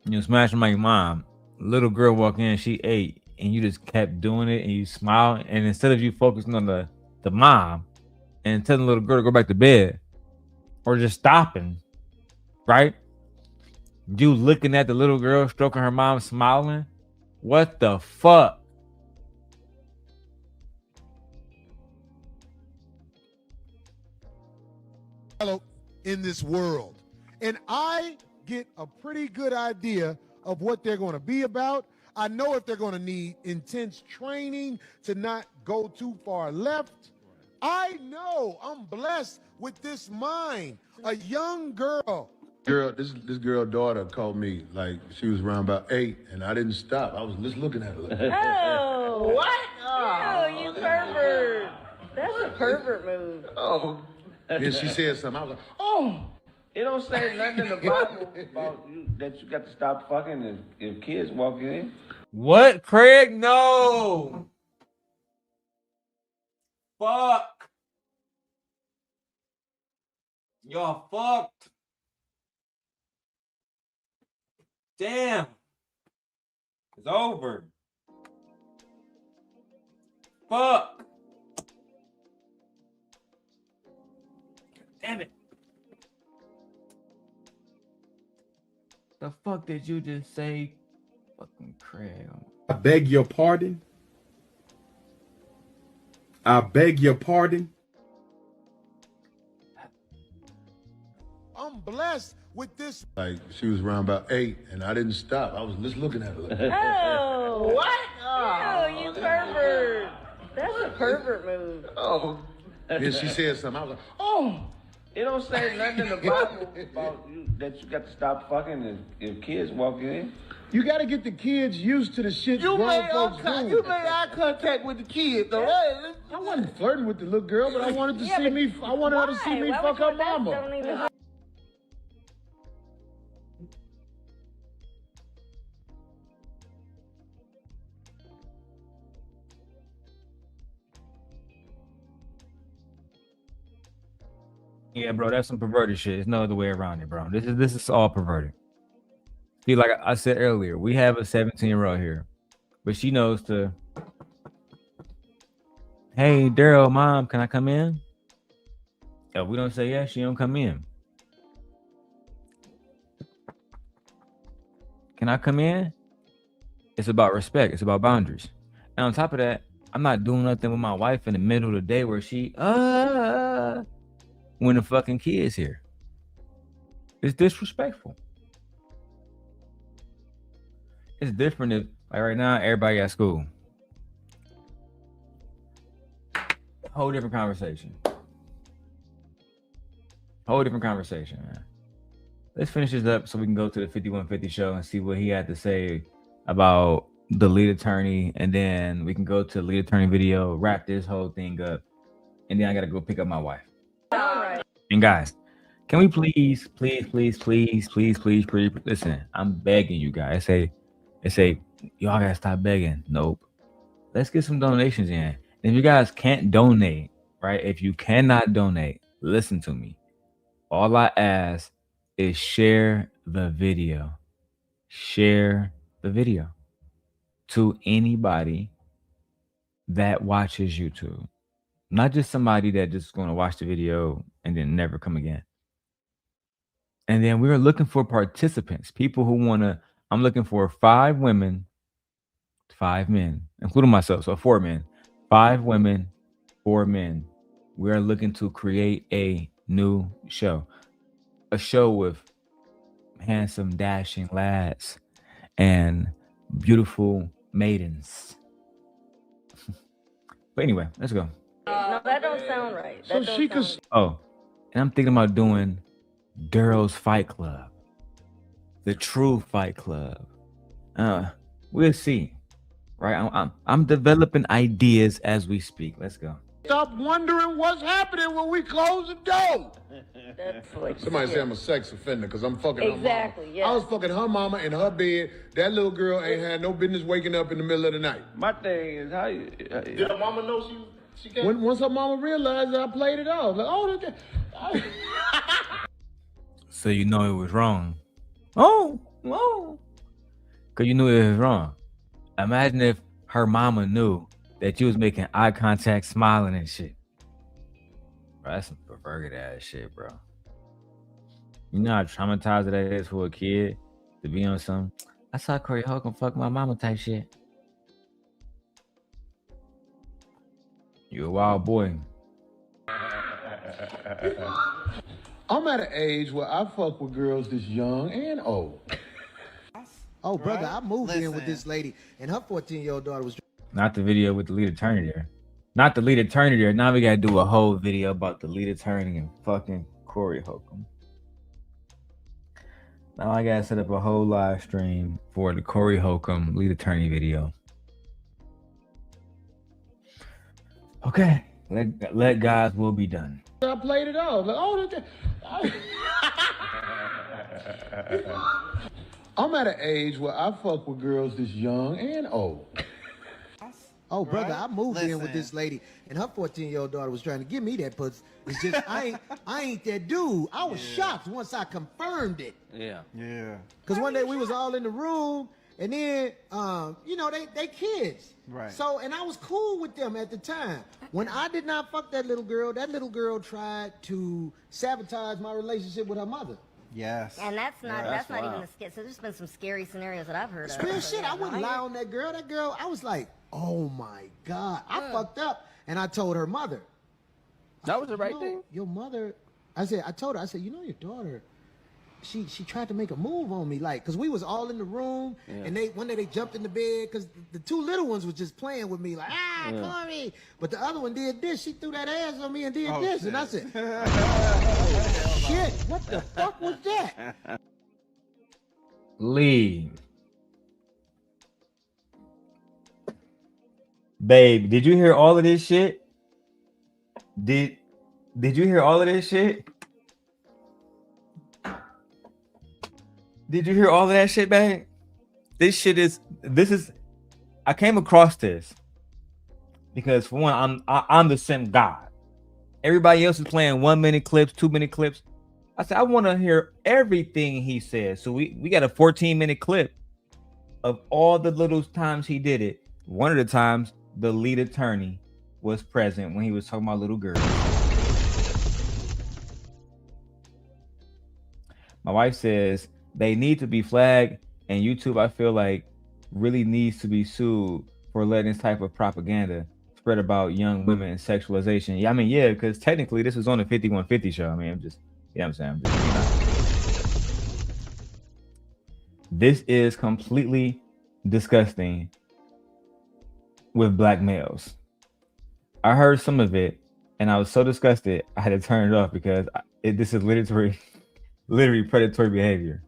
You was smashing my mom. Little girl walk in, she 8, and you just kept doing it, and you smiled, and instead of you focusing on the mom and telling the little girl to go back to bed, or just stopping, right? You looking at the little girl stroking her mom, smiling. What the fuck? In this world. And I get a pretty good idea of what they're going to be about. I know if they're going to need intense training to not go too far left. I know I'm blessed with this mind. A young girl. this girl daughter called me like she was around about 8, and I didn't stop. I was just looking at her. Like, Oh, what? Oh, you pervert. That's a pervert move. Oh. then she said something. I was like, Oh. It don't say nothing in the Bible about you that you got to stop fucking if kids walk in. What, Craig? No. Fuck. Y'all fucked. Damn. It's over. Fuck. Damn it. The fuck did you just say? Fucking Craig. I beg your pardon. I beg your pardon. I'm blessed with this. like she was around about 8, and I didn't stop. I was just looking at her. Like, Oh, what? Oh, you pervert. That's a pervert move. Oh. then she said something. I was like, Oh. It don't say nothing in the Bible about you that you got to stop fucking if kids walk in. You got to get the kids used to the shit grown folks do. You made eye contact with the kid, though. Hey, I wasn't flirting with the little girl, but I wanted to see me. I wanted her to see me fuck her mama. Yeah, bro, that's some perverted shit. There's no other way around it, bro. This is all perverted. See, like I said earlier, we have a 17-year-old here, but she knows to. Hey, Darrel, mom, can I come in? If we don't say yes, she don't come in. Can I come in? It's about respect. It's about boundaries. And on top of that, I'm not doing nothing with my wife in the middle of the day where she when the fucking kid's here. It's disrespectful. It's different if, like right now, everybody at school. Whole different conversation. Whole different conversation, man. Let's finish this up so we can go to the 5150 show and see what he had to say about the lead attorney, and then we can go to the lead attorney video, wrap this whole thing up, and then I gotta go pick up my wife. All right. And guys, can we please, listen, I'm begging you guys. They say, y'all gotta stop begging. Nope. Let's get some donations in. And if you guys can't donate, right? If you cannot donate, listen to me. All I ask is share the video. Share the video to anybody that watches YouTube. Not just somebody that just going to watch the video and then never come again. And then we're looking for participants, people who want to. I'm looking for 5 women, 5 men, including myself. So 4 men, 5 women, 4 men We are looking to create a new show. A show with handsome, dashing lads and beautiful maidens. But anyway, let's go. No, that don't sound right. That So she could. Oh, and I'm thinking about doing Darrel's Fight Club. The true Fight Club. We'll see. Right? I'm developing ideas as we speak. Let's go. Stop wondering what's happening when we close the door. That's like Somebody say I'm a sex offender because I'm fucking Exactly, her mama. yeah. I was fucking her mama in her bed. That little girl ain't had no business waking up in the middle of the night. My thing is how you. Did her mama know she came? Once her mama realized I played it off. Like, oh, So you know it was wrong. Oh. Because you knew it was wrong. Imagine if her mama knew that you was making eye contact, smiling and shit. Bro, that's some perverted ass shit, bro. You know how traumatized that is for a kid to be on some, I saw Corey Holcomb fuck my mama type shit. You a wild boy. I'm at an age where I fuck with girls this young and old. Oh, brother, I moved in with this lady, and her 14-year-old daughter was. Not the video with the lead attorney there. Not the lead attorney there. Now we gotta do a whole video about the lead attorney and fucking Corey Holcomb. Now I gotta set up a whole live stream for the Corey Holcomb lead attorney video. Okay, let God's will be done. I played it off. Like, oh, I'm at an age where I fuck with girls this young and old. Oh, brother, I moved in with this lady, and her 14-year-old daughter was trying to give me that pussy. It's just I ain't that dude. I was shocked once I confirmed it. Yeah. Cause one day we was all in the room, and then you know they kids. Right. So and I was cool with them at the time. When I did not fuck that little girl tried to sabotage my relationship with her mother. Yes. And that's not Yeah, that's not wild. even a skit. So there's been some scary scenarios that I've heard of. Real So, shit. yeah, I wouldn't lie on that girl. That girl, I was like, oh my God. I fucked up. And I told her mother. That was the right thing? Your mother, I told her, you know your daughter, she tried to make a move on me, like, cause we was all in the room, and one day they jumped in the bed, cause the two little ones was just playing with me, like, Corey. But the other one did this. She threw that ass on me and did this, and I said, oh, shit, what the fuck was that? Lee. Babe, did you hear all of this shit? Did you hear all of this shit? Did you hear all of that shit, babe? This is I came across this because for one, I'm the same God. Everybody else is playing 1 minute clips, 2 minute clips. I said, I want to hear everything he says. So we got a 14-minute clip of all the little times he did it. One of the times the lead attorney was present when he was talking about little girls. My wife says they need to be flagged, and YouTube, I feel like, really needs to be sued for letting this type of propaganda spread about young women and sexualization. Yeah, I mean, yeah, because technically this was on the 5150 show. I mean, I'm saying, this is completely disgusting with black males. I heard some of it and I was so disgusted I had to turn it off because this is literally predatory behavior.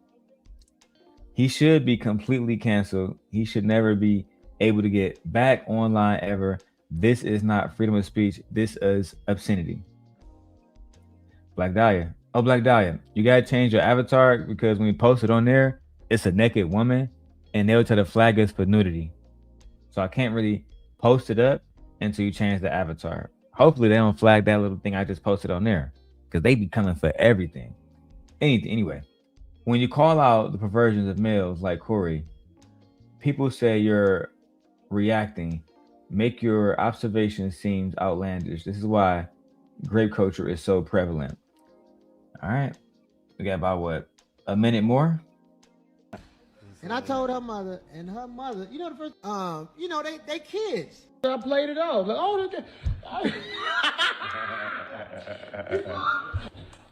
He should be completely canceled. He should never be able to get back online ever. This is not freedom of speech. This is obscenity. Black Dahlia. Oh, Black Dahlia, you gotta change your avatar because when we post it on there, it's a naked woman and they'll try to flag us for nudity. So I can't really post it up until you change the avatar. Hopefully they don't flag that little thing I just posted on there because they be coming for everything. Anyway, when you call out the perversions of males like Corey, people say you're reacting, make your observations seem outlandish. This is why grape culture is so prevalent. All right, we got about what, a minute more? And I told her mother, and her mother, you know the first, you know, they kids. I played it off. Like, oh,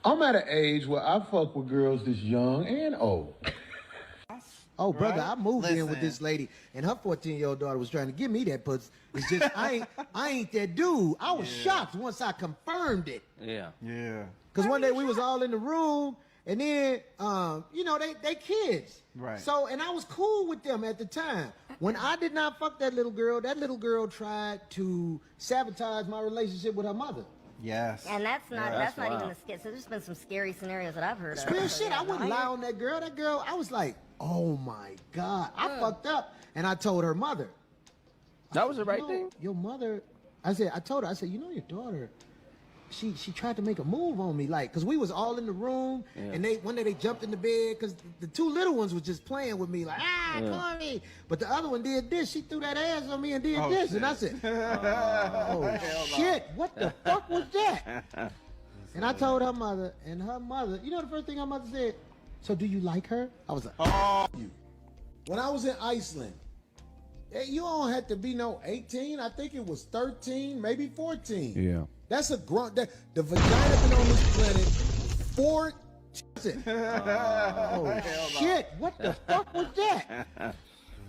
I'm at an age where I fuck with girls this young and old. Oh, brother, I moved in with this lady, and her 14-year-old daughter was trying to give me that pussy. It's just, I ain't that dude. I was shocked once I confirmed it. Yeah. Yeah. Because one day we was all in the room, and then, you know, they kids. Right. So, and I was cool with them at the time. When I did not fuck that little girl tried to sabotage my relationship with her mother. Yes. And that's not that's even wild. the scare. So there's been some scary scenarios that I've heard of. Real So, shit, yeah, I wouldn't lie on that girl. That girl, I was like, oh my God, I fucked up. And I told her mother. That was the right "You know, thing? Your mother, I told her, I said, you know, your daughter, she tried to make a move on me, like, cause we was all in the room, and one day they jumped in the bed, cause the two little ones was just playing with me, like, Corey. But the other one did this. She threw that ass on me and did this, shit. and I said, oh shit, what the fuck was that? And I told her mother, and her mother, you know, the first thing her mother said, so do you like her? I was like, oh, you. When I was in Iceland, you don't have to be no 18. I think it was 13, maybe 14. Yeah. That's a grunt. The vagina been on this planet 4. Oh shit! What the fuck was that?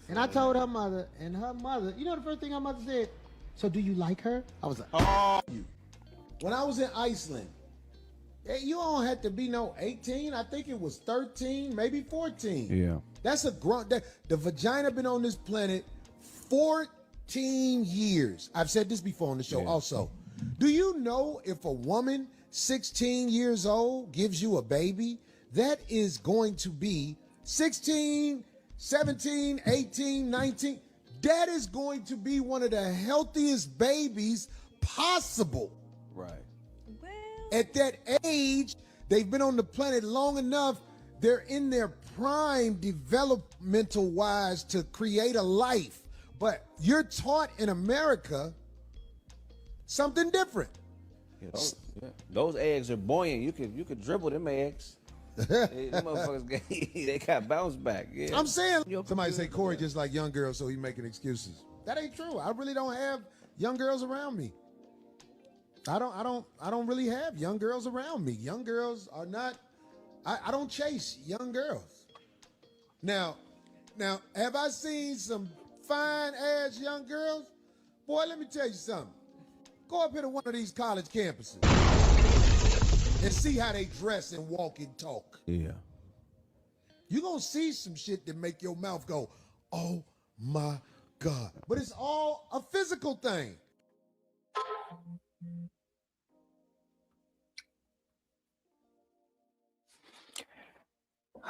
And I told her mother, and her mother, you know, the first thing her mother said, so do you like her? I was like, oh, you. When I was in Iceland, you don't have to be no 18. I think it was 13, maybe 14. Yeah. That's a grunt. The vagina been on this planet 14 years. I've said this before on the show also. Do you know if a woman 16 years old gives you a baby, that is going to be 16, 17, 18, 19. That is going to be one of the healthiest babies possible. Right. At that age, they've been on the planet long enough. They're in their prime developmental wise to create a life. But you're taught in America something different. Those eggs are buoyant. You could dribble them eggs. Them motherfuckers, they got bounce back. Yeah. I'm saying, somebody say Corey just like young girls, so he making excuses. That ain't true. I really don't have young girls around me. I don't really have young girls around me. Young girls are not. I don't chase young girls. Now, have I seen some fine ass young girls? Boy, let me tell you something. Go up here to one of these college campuses and see how they dress and walk and talk. Yeah. You're going to see some shit that make your mouth go, oh my God. But it's all a physical thing.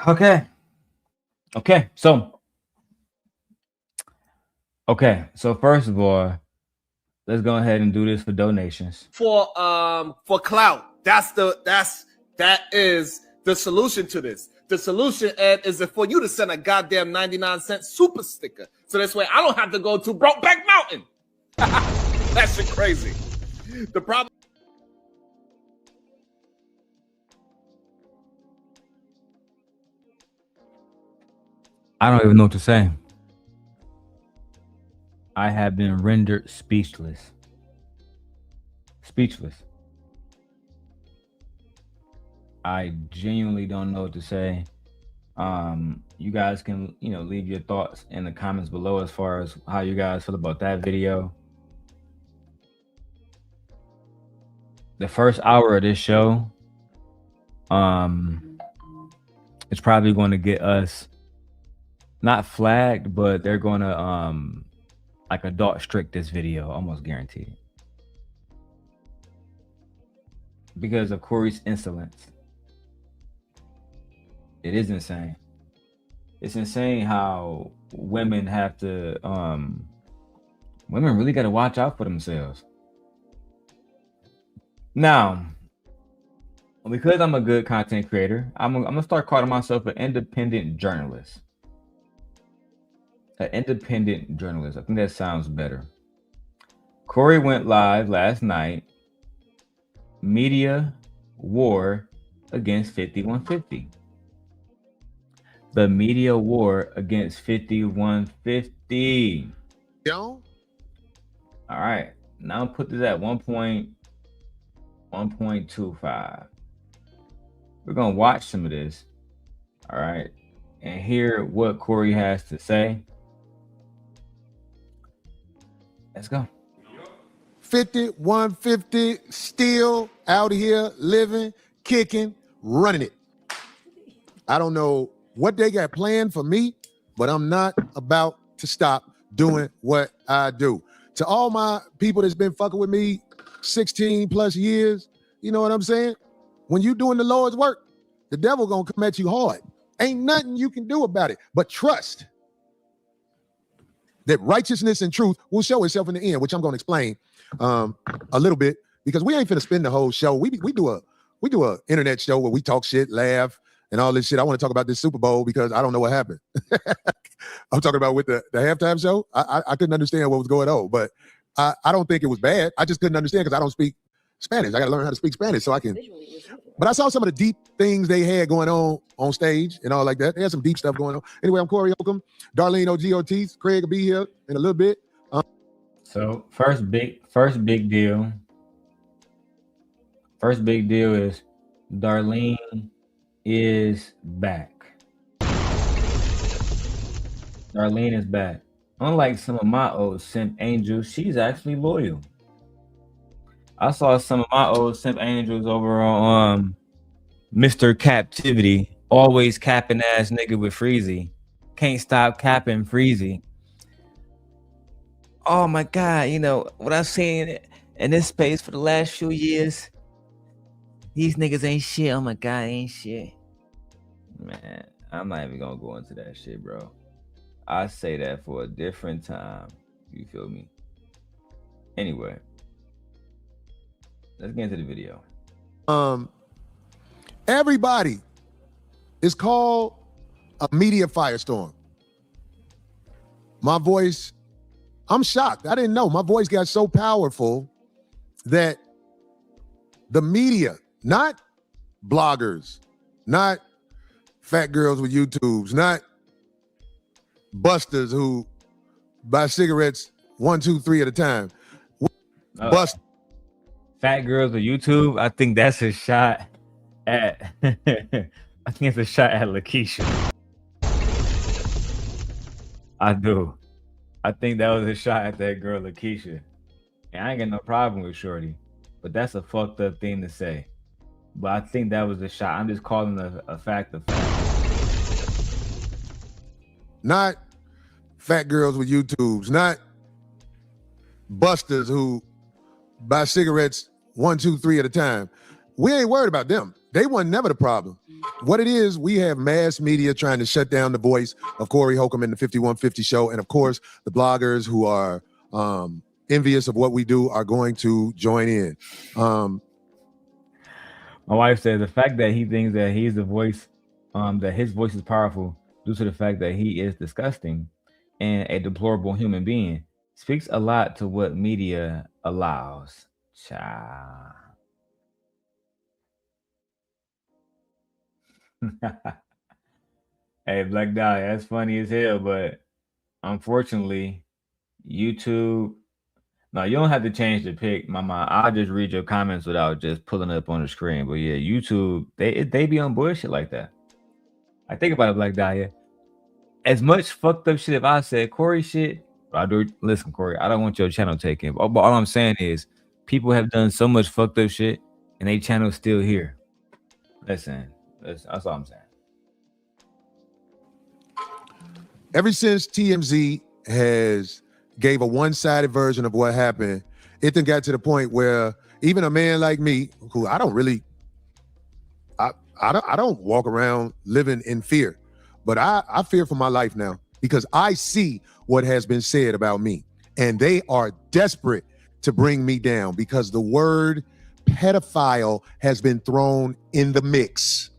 Okay. So first of all, let's go ahead and do this for donations. For clout. That is the solution to this. The solution, Ed, is for you to send a goddamn 99-cent super sticker. So this way I don't have to go to Brokeback Mountain. That shit crazy. The problem. I don't even know what to say. I have been rendered speechless. I genuinely don't know what to say. You guys can, leave your thoughts in the comments below as far as how you guys feel about that video. The first hour of this show, it's probably going to get us not flagged, but they're going to like adult strict this video, almost guaranteed, because of Corey's insolence. It is insane. It's insane how women have to women really got to watch out for themselves. Now, because I'm a good content creator, I'm gonna start calling myself an independent journalist. An independent journalist. I think that sounds better. Corey went live last night. Media war against 5150. the media war against 5150. Yo. All right. Now put this at 1.25. We're going to watch some of this. All right. And hear what Corey has to say. Let's go. 5150, still out here living, kicking, running it. I don't know what they got planned for me, but I'm not about to stop doing what I do. To all my people that's been fucking with me 16 plus years, you know what I'm saying? When you doing the Lord's work, the devil gonna come at you hard. Ain't nothing you can do about it, but trust that righteousness and truth will show itself in the end, which I'm gonna explain a little bit, because we ain't finna spend the whole show. We do a internet show where we talk shit, laugh, and all this shit. I want to talk about this Super Bowl because I don't know what happened. I'm talking about with the halftime show. I couldn't understand what was going on, but I don't think it was bad. I just couldn't understand because I don't speak Spanish. I got to learn how to speak Spanish so I can. But I saw some of the deep things they had going on stage and all like that. They had some deep stuff going on. Anyway, I'm Corey Holcomb. Darlene OGOT. Craig will be here in a little bit. So first big deal. First big deal is Darlene is back. Darlene is back. Unlike some of my old simp angels, she's actually loyal. I saw some of my old simp angels over on Mr. Captivity, always capping ass nigga with Freezy. Can't stop capping Freezy. Oh my God, you know, what I've seen in this space for the last few years, these niggas ain't shit. Oh my God, ain't shit. Man, I'm not even gonna go into that shit, bro. I say that for a different time. You feel me? Anyway, let's get into the video. Everybody is called a media firestorm. My voice, I'm shocked. I didn't know. My voice got so powerful that the media, not bloggers, not fat girls with YouTubes, not busters who buy cigarettes 1, 2, 3 at a time. Bust. Fat girls with YouTube. I think that's a shot at. I think it's a shot at Lakeisha. I do. I think that was a shot at that girl Lakeisha. And I ain't got no problem with Shorty, but that's a fucked up thing to say. But I think that was a shot. I'm just calling a fact of fact. Not fat girls with YouTubes, not busters who buy cigarettes 1, 2, 3 at a time. We ain't worried about them. They weren't never the problem. What it is, we have mass media trying to shut down the voice of Corey Holcomb in the 5150 show. And of course, the bloggers who are envious of what we do are going to join in. My wife said the fact that he thinks that he's the voice, that his voice is powerful due to the fact that he is disgusting and a deplorable human being speaks a lot to what media allows. Cha. Hey, Black Dahlia, that's funny as hell, but unfortunately, YouTube. No, you don't have to change the pic, Mama. I'll just read your comments without just pulling it up on the screen. But yeah, YouTube, they be on bullshit like that. I think about it, Black Dahlia. As much fucked up shit if I said Corey shit, I do. Listen, Corey, I don't want your channel taken. But all I'm saying is, people have done so much fucked up shit, and they channel's still here. Listen, that's all I'm saying. Ever since TMZ has gave a one-sided version of what happened, it then got to the point where even a man like me, who I don't walk around living in fear, but I fear for my life now because I see what has been said about me, and they are desperate to bring me down because the word pedophile has been thrown in the mix.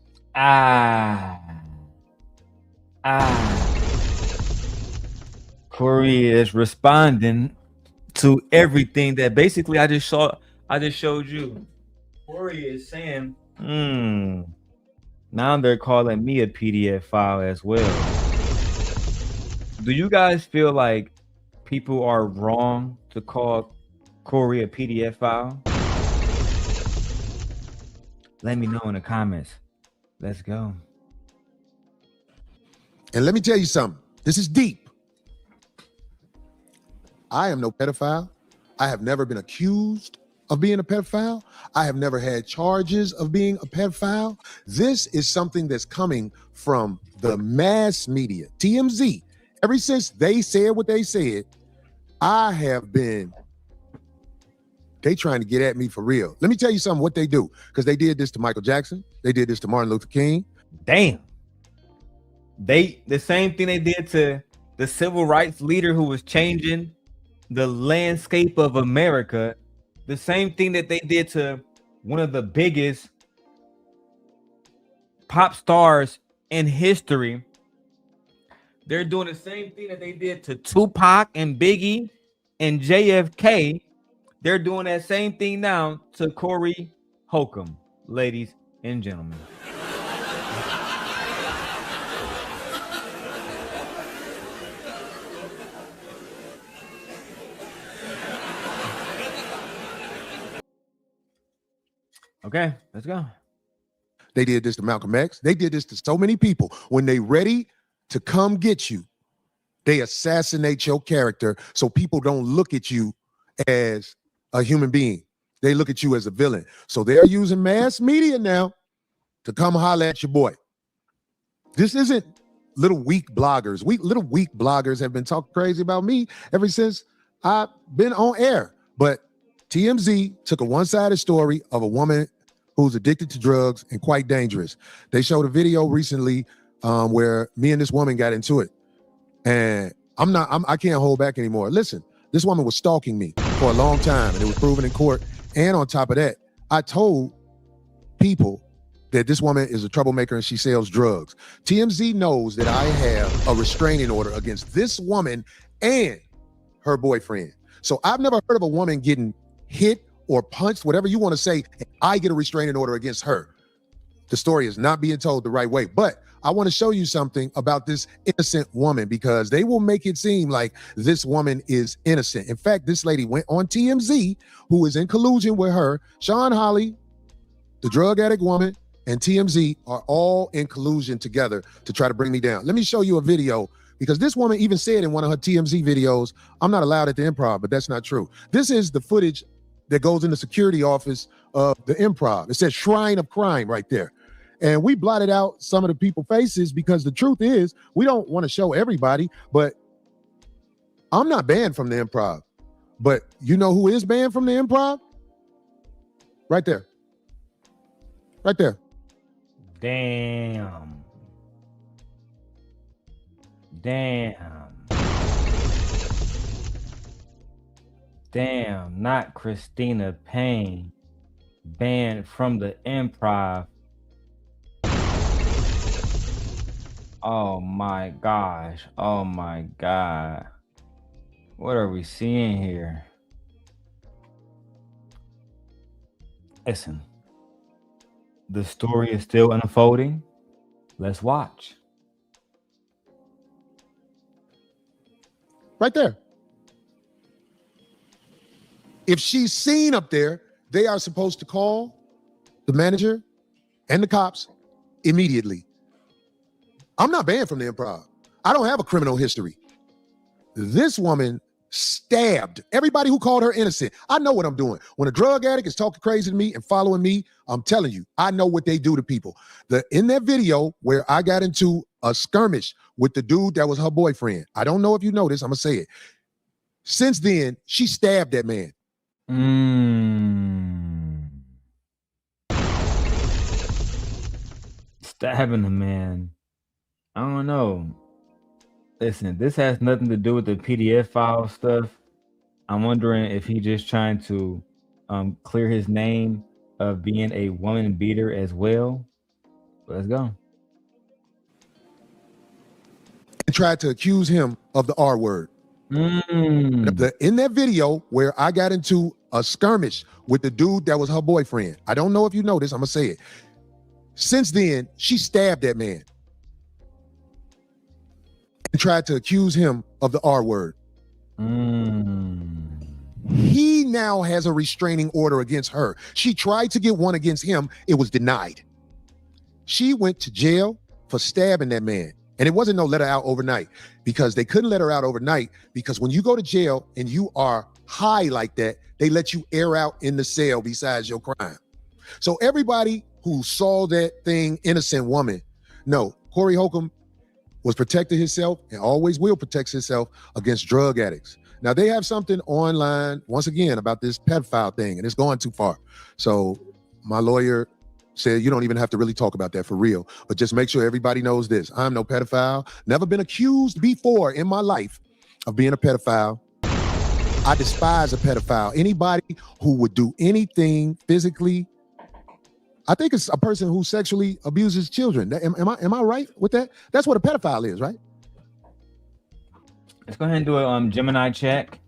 Corey is responding to everything that basically I just showed you. Corey is saying, Now they're calling me a PDF file as well. Do you guys feel like people are wrong to call Corey a PDF file? Let me know in the comments. Let's go. And let me tell you something. This is deep. I am no pedophile. I have never been accused of being a pedophile. I have never had charges of being a pedophile. This is something that's coming from the mass media, TMZ. Ever since they said what they said, I have been, they trying to get at me for real. Let me tell you something, what they do, because they did this to Michael Jackson. They did this to Martin Luther King. Damn. The same thing they did to the civil rights leader who was changing the landscape of America. The same thing that they did to one of the biggest pop stars in history. They're doing the same thing that they did to Tupac and Biggie and JFK. They're doing that same thing now to Corey Holcomb, ladies and gentlemen. Okay, let's go. They did this to Malcolm X. They did this to so many people. When they ready to come get you, they assassinate your character so people don't look at you as a human being. They look at you as a villain. So they're using mass media now to come holler at your boy. This isn't little weak bloggers. Little weak bloggers have been talking crazy about me ever since I've been on air. But TMZ took a one-sided story of a woman who's addicted to drugs and quite dangerous. They showed a video recently where me and this woman got into it. And I can't hold back anymore. Listen, this woman was stalking me for a long time and it was proven in court. And on top of that, I told people that this woman is a troublemaker and she sells drugs. TMZ knows that I have a restraining order against this woman and her boyfriend. So I've never heard of a woman getting hit or punched, whatever you want to say, and I get a restraining order against her. The story is not being told the right way. But I want to show you something about this innocent woman because they will make it seem like this woman is innocent. In fact, this lady went on TMZ, who is in collusion with her. Sean Holly, the drug addict woman, and TMZ are all in collusion together to try to bring me down. Let me show you a video because this woman even said in one of her TMZ videos, I'm not allowed at the Improv, but that's not true. This is the footage that goes in the security office of the Improv. It says Shrine of Crime right there. And we blotted out some of the people's faces because the truth is we don't want to show everybody, but I'm not banned from the Improv. But you know who is banned from the Improv? Right there. Right there. Damn. Damn, not Christina Payne. Banned from the Improv. Oh my gosh. Oh my God. What are we seeing here? Listen. The story is still unfolding. Let's watch. Right there. If she's seen up there, they are supposed to call the manager and the cops immediately. I'm not banned from the Improv. I don't have a criminal history. This woman stabbed everybody who called her innocent. I know what I'm doing. When a drug addict is talking crazy to me and following me, I'm telling you, I know what they do to people. In that video where I got into a skirmish with the dude that was her boyfriend, I don't know if you know this, I'm gonna say it. Since then, she stabbed that man. Stabbing the man. I don't know. Listen, this has nothing to do with the PDF file stuff. I'm wondering if he's just trying to clear his name of being a woman beater as well. Let's go. And tried to accuse him of the R word. In that video where I got into a skirmish with the dude that was her boyfriend, I don't know if you know this, I'm gonna say it. Since then, she stabbed that man and tried to accuse him of the R word. He now has a restraining order against her. She tried to get one against him. It was denied. She went to jail for stabbing that man. And it wasn't no let her out overnight, because they couldn't let her out overnight, because when you go to jail and you are high like that, they let you air out in the cell besides your crime. So everybody who saw that thing, innocent woman, no, Corey Holcomb was protecting himself and always will protect himself against drug addicts. Now they have something online, once again, about this pedophile thing, and it's going too far. So my lawyer said, you don't even have to really talk about that for real, but just make sure everybody knows this. I'm no pedophile, never been accused before in my life of being a pedophile. I despise a pedophile. Anybody who would do anything physically, I think it's a person who sexually abuses children. Am I right with that? That's what a pedophile is, right? Let's go ahead and do a Gemini check.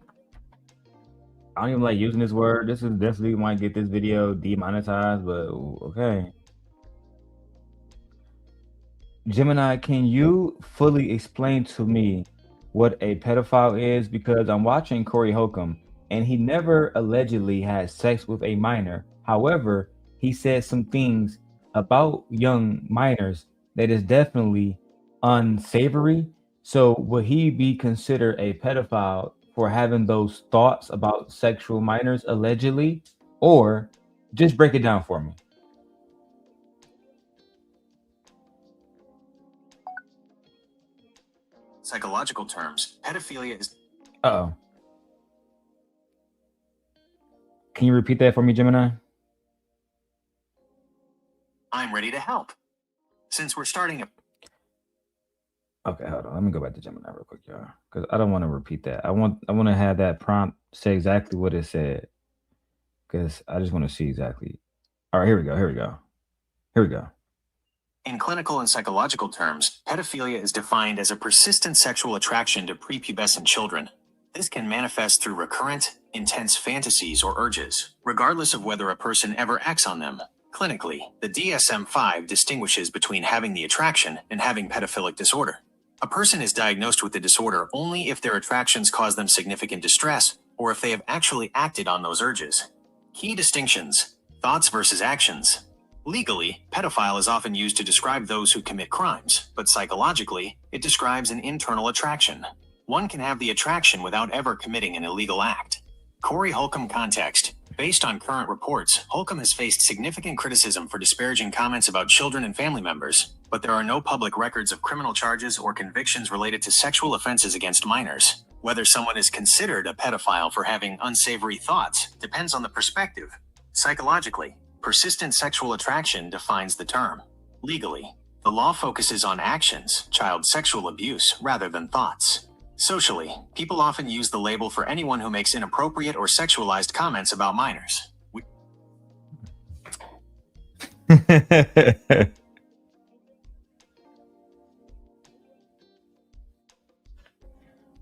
I don't even like using this word. This is definitely might get this video demonetized, but okay. Gemini, can you fully explain to me what a pedophile is? Because I'm watching Corey Holcomb and he never allegedly had sex with a minor. However, he said some things about young minors that is definitely unsavory. So would he be considered a pedophile for having those thoughts about sexual minors allegedly? Or just break it down for me. Psychological terms, pedophilia is... Uh-oh. Can you repeat that for me, Gemini? I'm ready to help. Since we're starting a... Okay, hold on. Let me go back to Gemini real quick, y'all, because I don't want to repeat that. I want to have that prompt say exactly what it said, because I just want to see exactly. All right, here we go. In clinical and psychological terms, pedophilia is defined as a persistent sexual attraction to prepubescent children. This can manifest through recurrent, intense fantasies or urges, regardless of whether a person ever acts on them. Clinically, the DSM-5 distinguishes between having the attraction and having pedophilic disorder. A person is diagnosed with the disorder only if their attractions cause them significant distress or if they have actually acted on those urges. Key distinctions: thoughts versus actions. Legally, pedophile is often used to describe those who commit crimes, but psychologically, it describes an internal attraction. One can have the attraction without ever committing an illegal act. Corey Holcomb context. Based on current reports, Holcomb has faced significant criticism for disparaging comments about children and family members, but there are no public records of criminal charges or convictions related to sexual offenses against minors. Whether someone is considered a pedophile for having unsavory thoughts depends on the perspective. Psychologically, persistent sexual attraction defines the term. Legally, the law focuses on actions, child sexual abuse, rather than thoughts. Socially, people often use the label for anyone who makes inappropriate or sexualized comments about minors.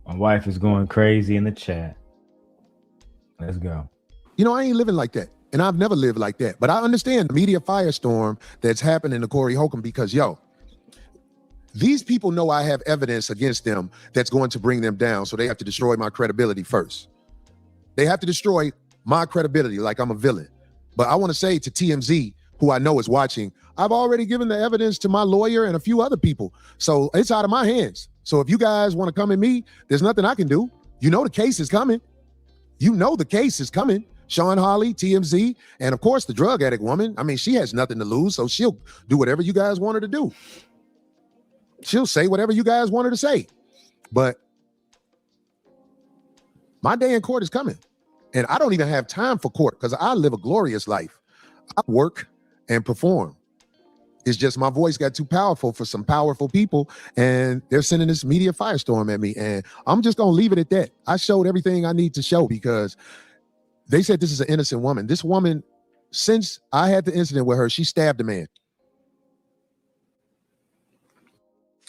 My wife is going crazy in the chat. Let's go. You know, I ain't living like that. And I've never lived like that. But I understand the media firestorm that's happening to Corey Holcomb because, these people know I have evidence against them that's going to bring them down. So they have to destroy my credibility first. They have to destroy my credibility like I'm a villain. But I want to say to TMZ, who I know is watching, I've already given the evidence to my lawyer and a few other people. So it's out of my hands. So if you guys want to come at me, there's nothing I can do. You know the case is coming. Sean Hawley, TMZ, and of course the drug addict woman. I mean, she has nothing to lose, so she'll do whatever you guys want her to do. She'll say whatever you guys want her to say. But my day in court is coming. And I don't even have time for court because I live a glorious life. I work and perform. It's just my voice got too powerful for some powerful people, and they're sending this media firestorm at me. And I'm just going to leave it at that. I showed everything I need to show because they said this is an innocent woman. This woman, since I had the incident with her, she stabbed a man.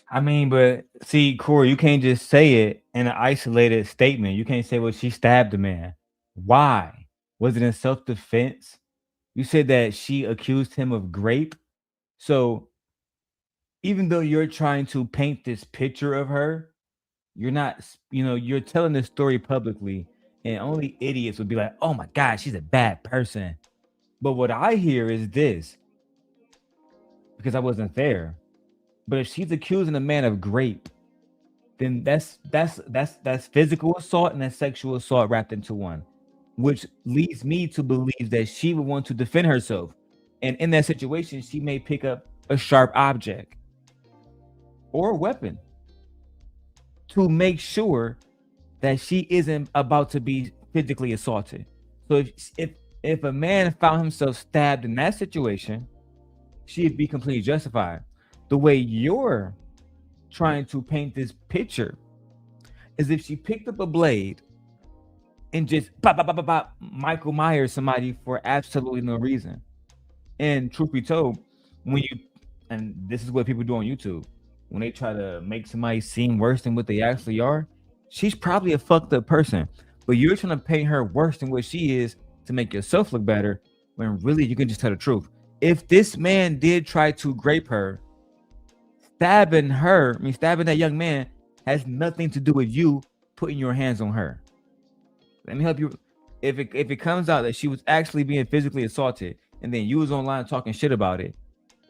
I mean, but see, Corey, you can't just say it in an isolated statement. You can't say, well, she stabbed a man. Why? Was it in self-defense? You said that she accused him of grape. So even though you're trying to paint this picture of her, you're not, you're telling this story publicly, and only idiots would be like, oh my God, she's a bad person. But what I hear is this, because I wasn't there. But if she's accusing a man of rape, then that's physical assault and that's sexual assault wrapped into one, which leads me to believe that she would want to defend herself. And in that situation, she may pick up a sharp object or a weapon to make sure that she isn't about to be physically assaulted. So if a man found himself stabbed in that situation, she'd be completely justified. The way you're trying to paint this picture is if she picked up a blade and just Michael Myers somebody for absolutely no reason. And truth be told, and this is what people do on YouTube, when they try to make somebody seem worse than what they actually are, she's probably a fucked up person. But you're trying to paint her worse than what she is to make yourself look better, when really you can just tell the truth. If this man did try to grape her, stabbing that young man has nothing to do with you putting your hands on her. Let me help you. If it comes out that she was actually being physically assaulted, and then you was online talking shit about it,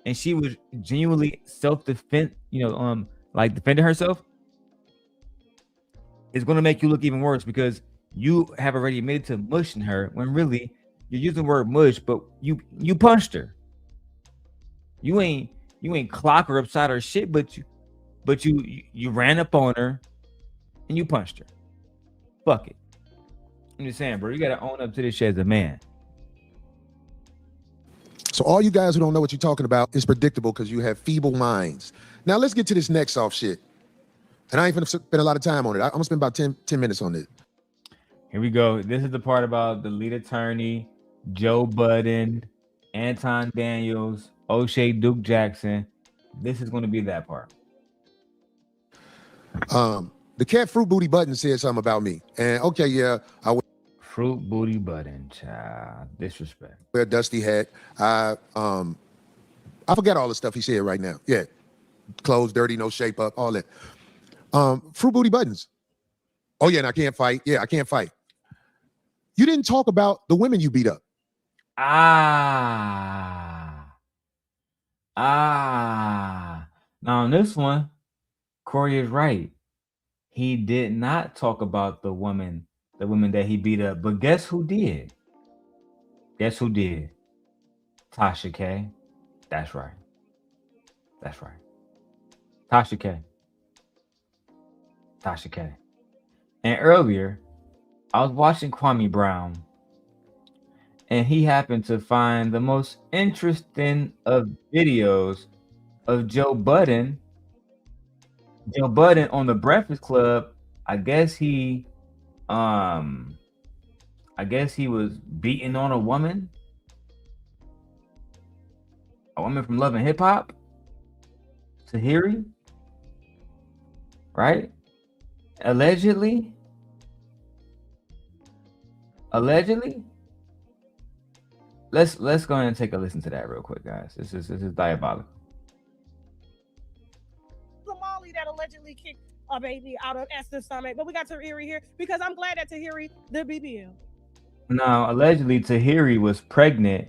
and she was genuinely self-defense, like defending herself, it's going to make you look even worse, because you have already admitted to mushing her when really you're using the word mush, but you punched her. You ain't clock her upside her shit, but you ran up on her and you punched her. Fuck it. I'm just saying, bro, you gotta own up to this shit as a man. So all you guys who don't know what you're talking about is predictable, because you have feeble minds. Now let's get to this next soft shit. And I ain't gonna spend a lot of time on it. I'm gonna spend about 10 minutes on it. Here we go. This is the part about the lead attorney, Joe Budden, Anton Daniels, O'Shea Duke Jackson. This is going to be that part. The cat Fruit Booty Button said something about me. And okay, yeah, I would. Fruit Booty Button, child. Disrespect. Wear a dusty hat. I forgot all the stuff he said right now. Yeah. Clothes dirty, no shape up, all that. Fruit Booty Buttons. Oh yeah, and I can't fight. Yeah, I can't fight. You didn't talk about the women you beat up. Now on this one, Corey is right. He did not talk about the women that he beat up. But guess who did? Guess who did? Tasha K. That's right. That's right. Tasha K. Tasha K. And earlier, I was watching Kwame Brown, and he happened to find the most interesting of videos of Joe Budden. Joe Budden on the Breakfast Club. I guess he was beating on a woman from Love and Hip Hop, Tahiri, right? Allegedly. Let's go ahead and take a listen to that real quick, guys. This is diabolical. Somali that allegedly kicked a baby out of Esther's stomach, but we got Tahiri here because I'm glad that Tahiri the BBL. Now, allegedly Tahiri was pregnant,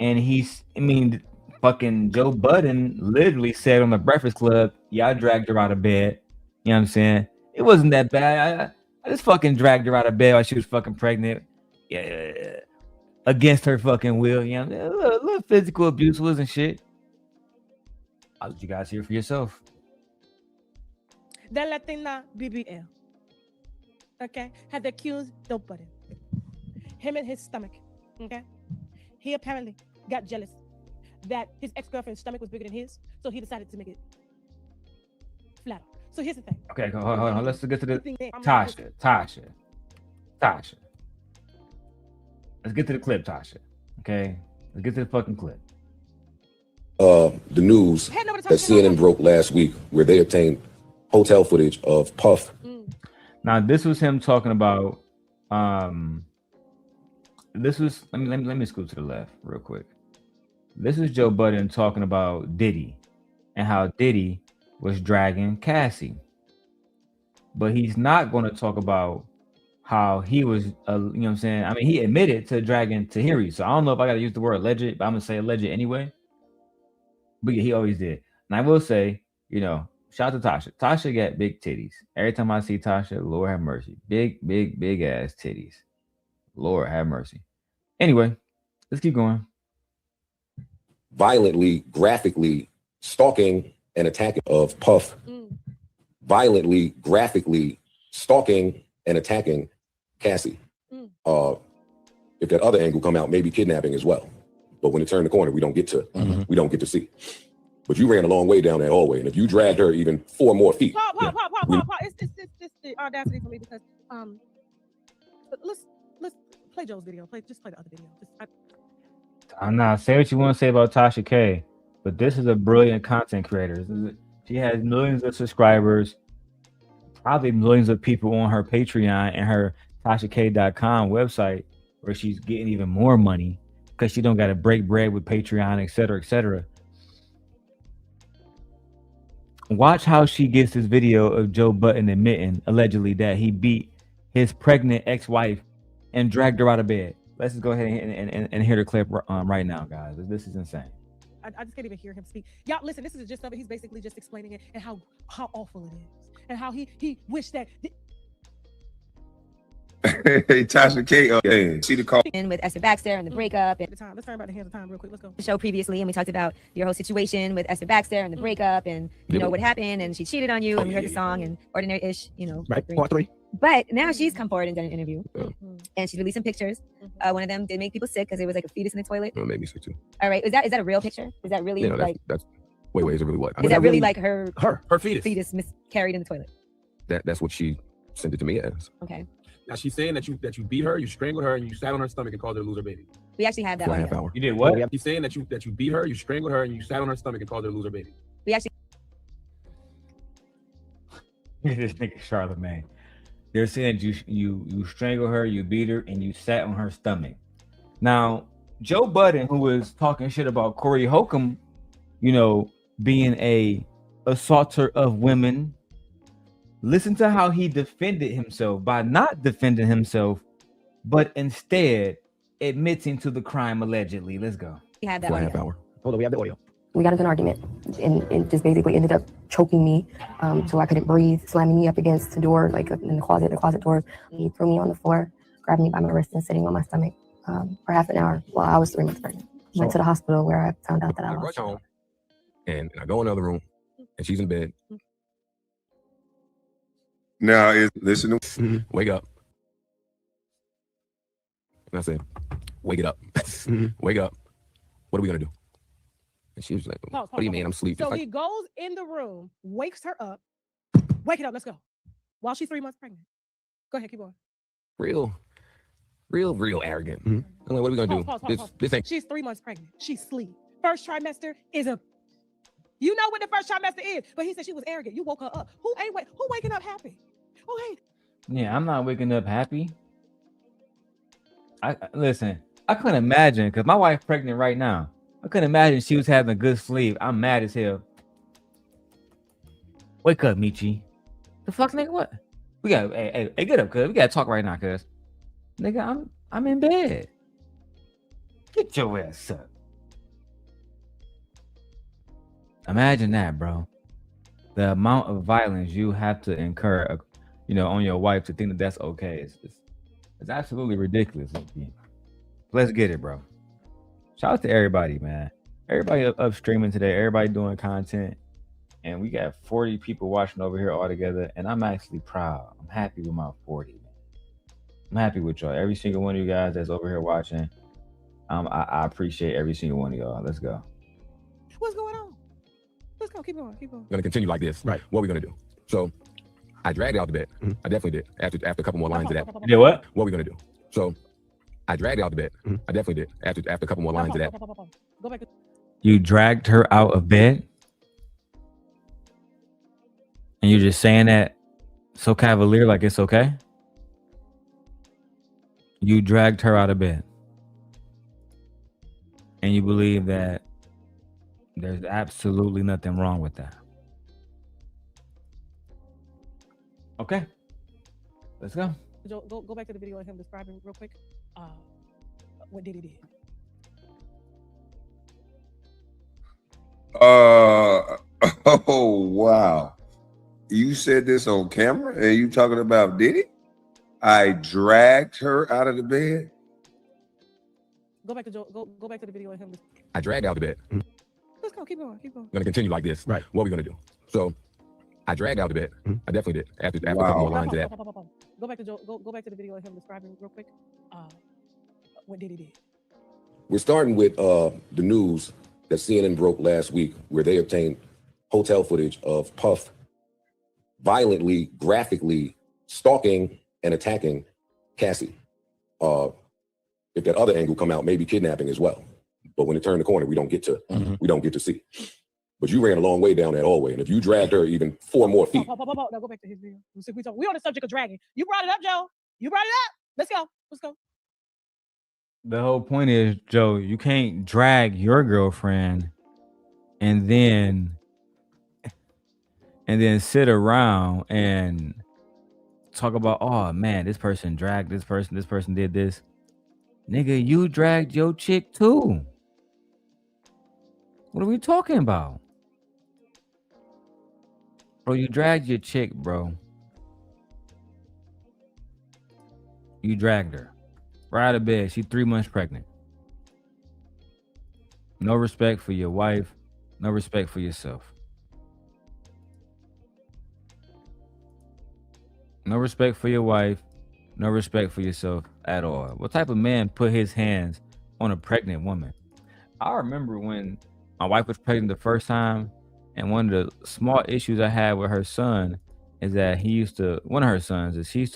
and fucking Joe Budden literally said on the Breakfast Club, yeah, I dragged her out of bed. You know what I'm saying? It wasn't that bad. I just fucking dragged her out of bed while she was fucking pregnant. Yeah, against her fucking will. You know, a little physical abuse wasn't shit. I'll let you guys hear for yourself. The Latina BBL, okay, had accused Joe Budden, him in his stomach, okay? He apparently got jealous that his ex-girlfriend's stomach was bigger than his, so he decided to make it flatter. So here's the thing. Okay, hold on. Let's get to the Tasha. Let's get to the clip, Tasha. Okay, let's get to the fucking clip. The news that CNN broke last week, where they obtained hotel footage of Puff. Now, this was him talking about. This was. Let me scoot to the left real quick. This is Joe Budden talking about Diddy and how Diddy was dragging Cassie. But he's not going to talk about how he was, you know what I'm saying? I mean, he admitted to dragging Tahiri. So I don't know if I got to use the word alleged, but I'm going to say alleged anyway. But yeah, he always did. And I will say, you know, shout out to Tasha. Tasha got big titties. Every time I see Tasha, Lord have mercy. Big ass titties. Lord have mercy. Anyway, let's keep going. Violently, graphically stalking and attacking of Puff. Violently, graphically stalking and attacking Cassie. If that other angle come out, maybe kidnapping as well. But when it turned the corner, we don't get to see. But you ran a long way down that hallway, and if you dragged her even 4 more feet, Paul. It's the audacity for me because let's play Joe's video. Just play the other video. I'm not say what you want to say about Tasha K, but this is a brilliant content creator. She has millions of subscribers, probably millions of people on her Patreon and her TashaK.com website, where she's getting even more money because she don't got to break bread with Patreon, etc., etc. Watch how she gets this video of Joe Budden admitting allegedly that he beat his pregnant ex-wife and dragged her out of bed. Let's just go ahead and hear the clip right now, guys. This is insane. I just can't even hear him speak. Y'all, listen, this is the gist of it. He's basically just explaining it and how awful it is and how he wished that. Hey, Tasha K. See the call with Esther Baxter and the breakup. And let's turn about the hands of time real quick. Let's go. The show previously, and we talked about your whole situation with Esther Baxter and the breakup, and you know what happened, and she cheated on you, and we heard the song and ordinary-ish, you know. Right. Part 3. But now she's come forward and done an interview, and she's released some pictures. One of them did make people sick because it was like a fetus in the toilet. It made me sick too. All right, is that a real picture? Is that really that's wait, is it really what? Is that really like her fetus miscarried in the toilet? That's what she sent it to me as. Okay. Now she's saying that you beat her, you strangled her, and you sat on her stomach and called her a loser baby. We actually have that. For a half hour. You did what? She's saying that you beat her, you strangled her, and you sat on her stomach and called her a loser baby. We actually. This nigga Charlemagne. They're saying you strangled her, you beat her, and you sat on her stomach. Now, Joe Budden, who was talking shit about Corey Holcomb, you know, being a assaulter of women. Listen to how he defended himself by not defending himself, but instead admitting to the crime allegedly. Let's go. We have that for a half hour. Hold on, we have the audio. We got into an argument, and it just basically ended up choking me, so I couldn't breathe, slamming me up against the door, like in the closet doors. He threw me on the floor, grabbed me by my wrist, and sitting on my stomach for half an hour while I was 3 months pregnant. Went to the hospital where I found out that I lost. Home, and I go in the other room, and she's in bed. now is listen to Wake up. And I said, wake it up. Wake up. What are we gonna do? And she was like, what do you mean? I'm sleeping. So Like, he goes in the room, wakes her up. Wake it up, let's go. While she's 3 months pregnant. Go ahead, keep going. real arrogant. I'm like, what are we gonna do? This ain't. She's 3 months pregnant. She's asleep. First trimester is a. You know what the first trimester is, but he said she was arrogant. You woke her up. Who waking up happy? Who ain't? Yeah, I'm not waking up happy. Listen, I couldn't imagine because my wife's pregnant right now. I couldn't imagine she was having a good sleep. I'm mad as hell. Wake up, Michi. The fuck, nigga? What? We got hey, get up, cuz. We gotta talk right now, cuz. Nigga, I'm in bed. Get your ass up. Imagine that, bro. The amount of violence you have to incur, on your wife to think that that's okay. It's absolutely ridiculous. Let's get it, bro. Shout out to everybody, man. Everybody up streaming today. Everybody doing content. And we got 40 people watching over here all together. And I'm actually proud. I'm happy with my 40, man. I'm happy with y'all. Every single one of you guys that's over here watching. I appreciate every single one of y'all. Let's go. What's going on? Let's go. Keep going. We're gonna continue like this. Right. What are we gonna do? So I dragged her out the bed. I definitely did. After a couple more lines of that. You did what? What are we gonna do? So I dragged her out the bed. I definitely did. After a couple more lines of that. Go back. You dragged her out of bed? And you're just saying that so cavalier, like it's okay? You dragged her out of bed. and you believe that there's absolutely nothing wrong with that. Okay, let's go. Joe, go back to the video of him describing real quick what Diddy did. Oh wow. You said this on camera and you talking about Diddy? I dragged her out of the bed. Go back to Joe. Go back to the video of him. I dragged out the bed. Let's go. Keep going. Keep going. I'm gonna continue like this. Right. What are we gonna do? So I dragged out the bed. I definitely did. After a couple more lines of that. Go back to Joe. Go back to the video of him describing real quick what Diddy did. We're starting with the news that CNN broke last week, where they obtained hotel footage of Puff violently, graphically stalking and attacking Cassie. If that other angle come out, maybe kidnapping as well. But when it turned the corner, we don't get to see. But you ran a long way down that hallway, and if you dragged her even 4 more feet. Now go back to his video. We on the subject of dragging. You brought it up, Joe. You brought it up. Let's go. Let's go. The whole point is, Joe, you can't drag your girlfriend and then sit around and talk about, oh man, this person dragged this person did this. Nigga, you dragged your chick too. What are we talking about? Bro, you dragged your chick, bro. You dragged her. Right out of bed. She's 3 months pregnant. No respect for your wife. No respect for yourself. No respect for your wife. No respect for yourself at all. What type of man put his hands on a pregnant woman? I remember when my wife was pregnant the first time, and one of the small issues I had with her son is that he used to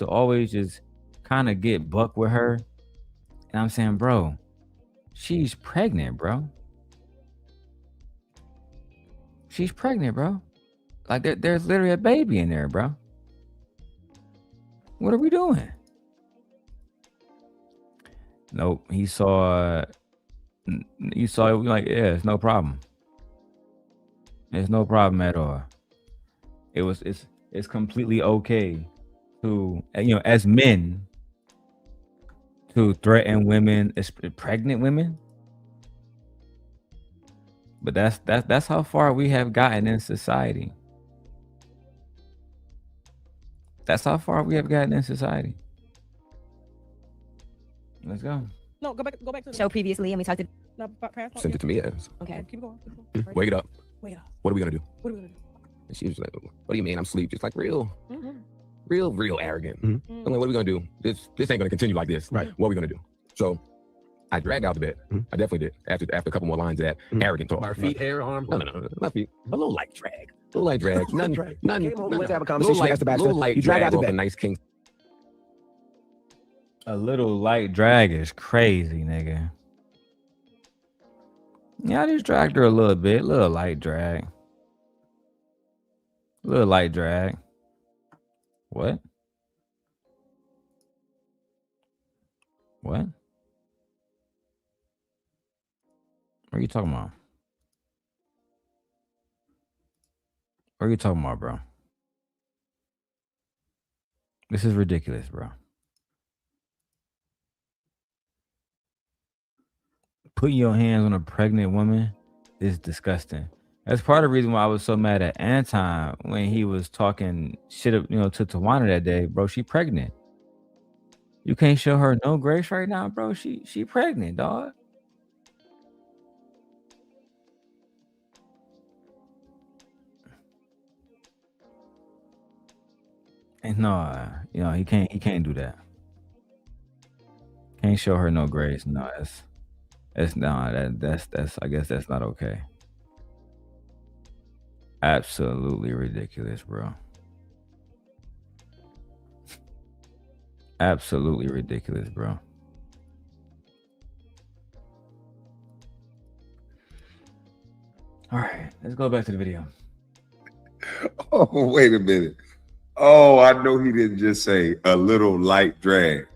always just kind of get buck with her. And I'm saying, bro, she's pregnant, bro. She's pregnant, bro. Like there's literally a baby in there, bro. What are we doing? Nope. You saw it like, yeah, it's no problem. It's no problem at all. It's completely okay to, as men, to threaten women, pregnant women. But that's how far we have gotten in society. That's how far we have gotten in society. Let's go. No, go back to the show previously, and we talked to. No, sent it to me. Yes. Okay. Keep going. Wake it up. Wake up. What are we gonna do? What are we gonna do? And she was like, "What do you mean? I'm asleep." Just like real arrogant. I'm like, "What are we gonna do? This ain't gonna continue like this. Right? What are we gonna do?" So I dragged out the bed. I definitely did. After a couple more lines of that arrogant talk. Our feet, hair, arms. No, not feet. A little light drag. A little light drag. Nothing. Let's have a conversation. Little light You drag out the off bed. a nice king. A little light drag is crazy, nigga. Yeah, I just dragged her a little bit. Little light drag. Little light drag. What? What? What are you talking about? What are you talking about, bro? This is ridiculous, bro. Putting your hands on a pregnant woman is disgusting. That's part of the reason why I was so mad at Anton when he was talking shit, to Tawana that day. Bro, she pregnant. You can't show her no grace right now, bro. She pregnant, dog. And no, he can't do that. Can't show her no grace. No, that's I guess that's not okay. Absolutely ridiculous, bro. Absolutely ridiculous, bro. All right, let's go back to the video. Oh, wait a minute. Oh, I know he didn't just say a little light drag.